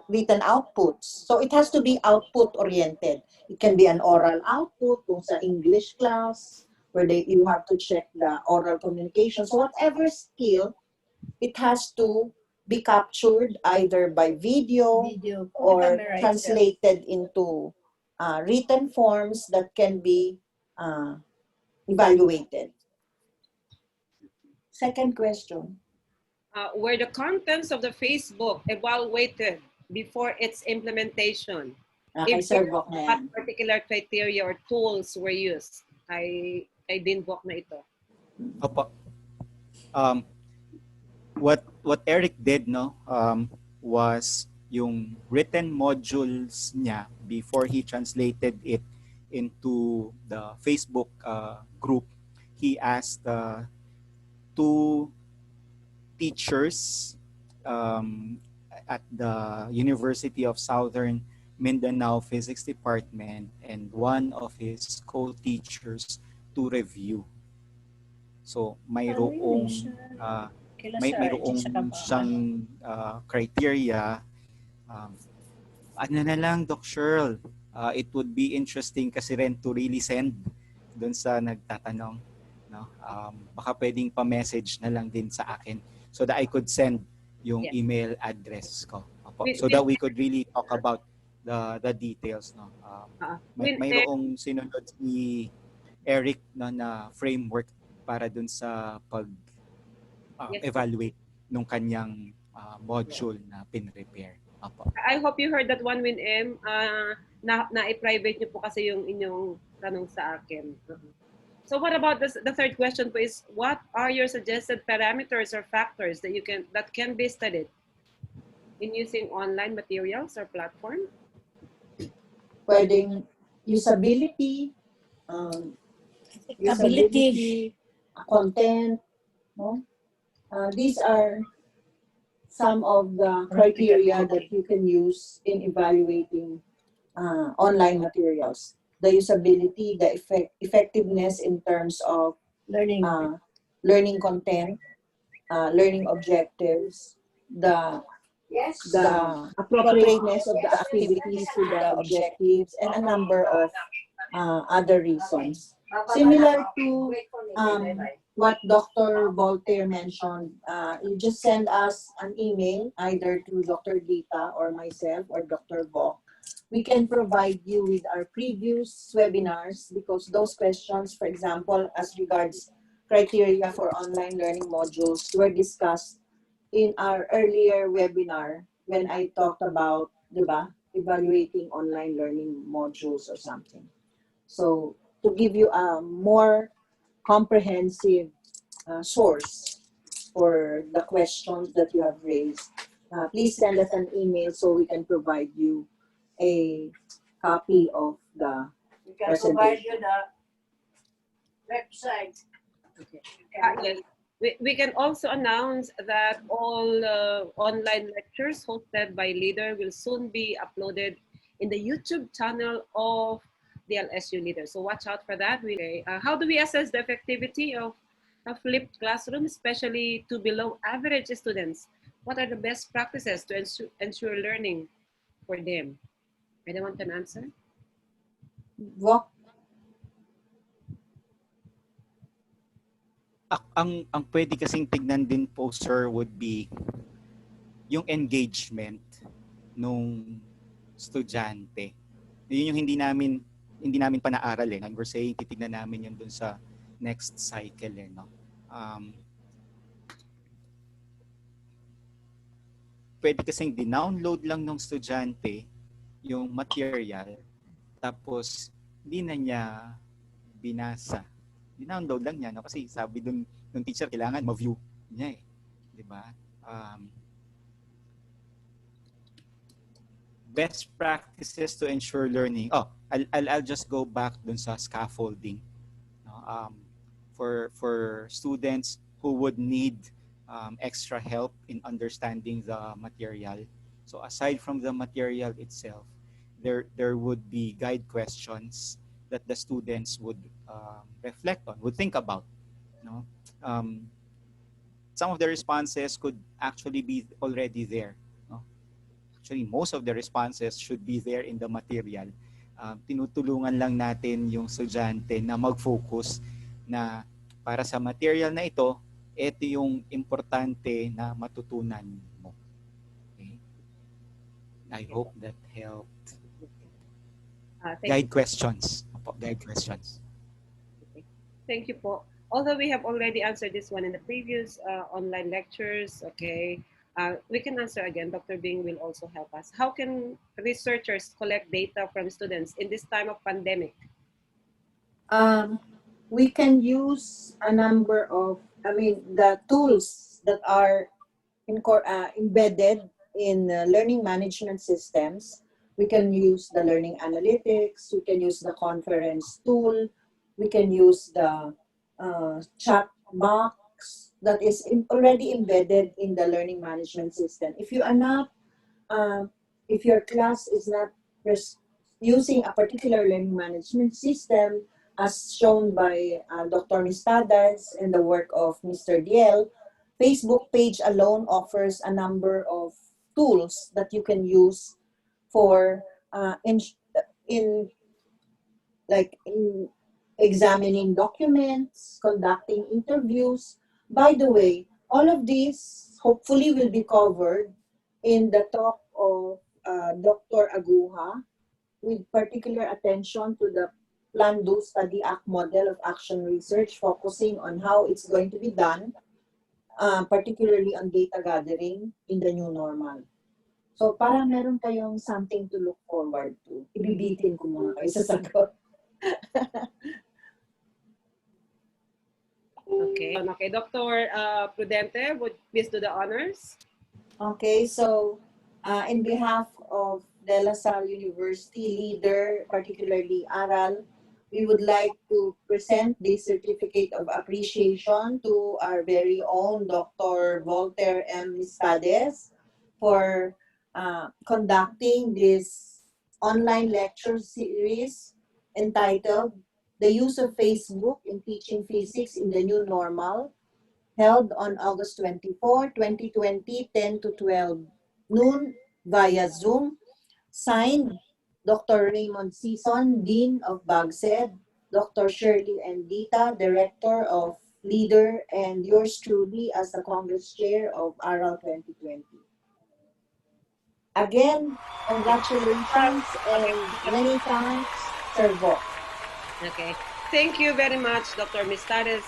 written outputs. So it has to be output oriented. It can be an oral output kung sa English class where you have to check the oral communication. So whatever skill, it has to be captured either by video or translated into written forms that can be evaluated. Second question. Were the contents of the Facebook evaluated before its implementation? If what particular criteria or tools were used? I binbook na ito. Opo. What Eric did was yung written modules niya before he translated it into the Facebook group. He asked two teachers at the University of Southern Mindanao Physics Department and one of his co-teachers to review. So mayroong siyang criteria. Ano na lang, Doc Cheryl, it would be interesting kasi rin to really send doon sa nagtatanong. No? Baka pwedeng pa-message na lang din sa akin so that I could send yung email address ko. So that we could really talk about the details. No? Mayroong sinunod si Eric na framework para dun sa pag-evaluate nung kanyang module na pin-repair. I hope you heard that one, Win M. Na-private niyo po kasi yung inyong tanong sa akin. So what about the third question po is, what are your suggested parameters or factors that can be studied in using online materials or platform? Pwedeng usability, content. No? These are some of the criteria that you can use in evaluating online materials. The usability, the effectiveness in terms of Learning. learning content, learning objectives, the appropriateness of the activities to the objectives, and a number of other reasons. Similar to what Dr. Voltaire mentioned, you just send us an email either to Dr. Gita or myself or Dr. Vok. We can provide you with our previous webinars because those questions, for example, as regards criteria for online learning modules were discussed in our earlier webinar when I talked about, diba, evaluating online learning modules or something. So to give you a more comprehensive source for the questions that you have raised, please send us an email so we can provide you a copy of the We can provide you the website. Yes. We can also announce that all online lectures hosted by Leader will soon be uploaded in the YouTube channel of DLSU Leader. So watch out for that. How do we assess the effectivity of a flipped classroom, especially to below average students? What are the best practices to ensure learning for them? Anyone can answer? Vok. Ang pwede kasing tignan din po, sir, would be yung engagement nung estudyante. Yun yung hindi namin pa naaral eh. And we're saying titignan namin yun dun sa next cycle eh, no. Pwede kasing dinownload lang ng estudyante yung material tapos hindi na niya binasa. Dinownload lang niya, no? Kasi sabi dun ng teacher, kailangan ma-view niya eh. Di ba? Best practices to ensure learning. I'll just go back dun sa scaffolding. No? For students who would need extra help in understanding the material. So aside from the material itself, there would be guide questions that the students would reflect on, would think about. No? Some of the responses could actually be already there. No? Actually, most of the responses should be there in the material. Tinutulungan lang natin yung estudyante na mag-focus na para sa material na ito yung importante na matutunan mo. Okay? I hope that helped. Guide questions. Guide questions. Okay. Thank you po. Although we have already answered this one in the previous online lectures, okay, we can answer again. Dr. Bing will also help us. How can researchers collect data from students in this time of pandemic? We can use a number of, the tools that are embedded in learning management systems. We can use the learning analytics, we can use the conference tool, we can use the chat box that is already embedded in the learning management system. If you are not, if your class is not using a particular learning management system, as shown by Dr. Mistadas and the work of Mr. DL, Facebook page alone offers a number of tools that you can use for in examining documents, conducting interviews. By the way, all of these hopefully will be covered in the talk of Dr. Aguha, with particular attention to the Plan, Do, Study, Act model of action research, focusing on how it's going to be done, particularly on data gathering in the new normal. So parang meron kayong something to look forward to. Ibibitin ko muna kayo sa sagot. Okay, Dr. Prudente, would please do the honors? Okay, so in behalf of De La Salle University Leader, particularly ARAL, we would like to present this certificate of appreciation to our very own Dr. Voltaire M. Mistades for conducting this online lecture series entitled the use of Facebook in teaching physics in the new normal, held on August 24, 2020, 10 to 12 noon via Zoom. Signed, Dr. Raymond Sison, Dean of BAGCED, Dr. Shirley Endita, Director of Leader, and yours truly as the Congress Chair of ARAL 2020. Again, congratulations and many thanks, Sir Vo. Okay. Thank you very much, Dr. Mistades.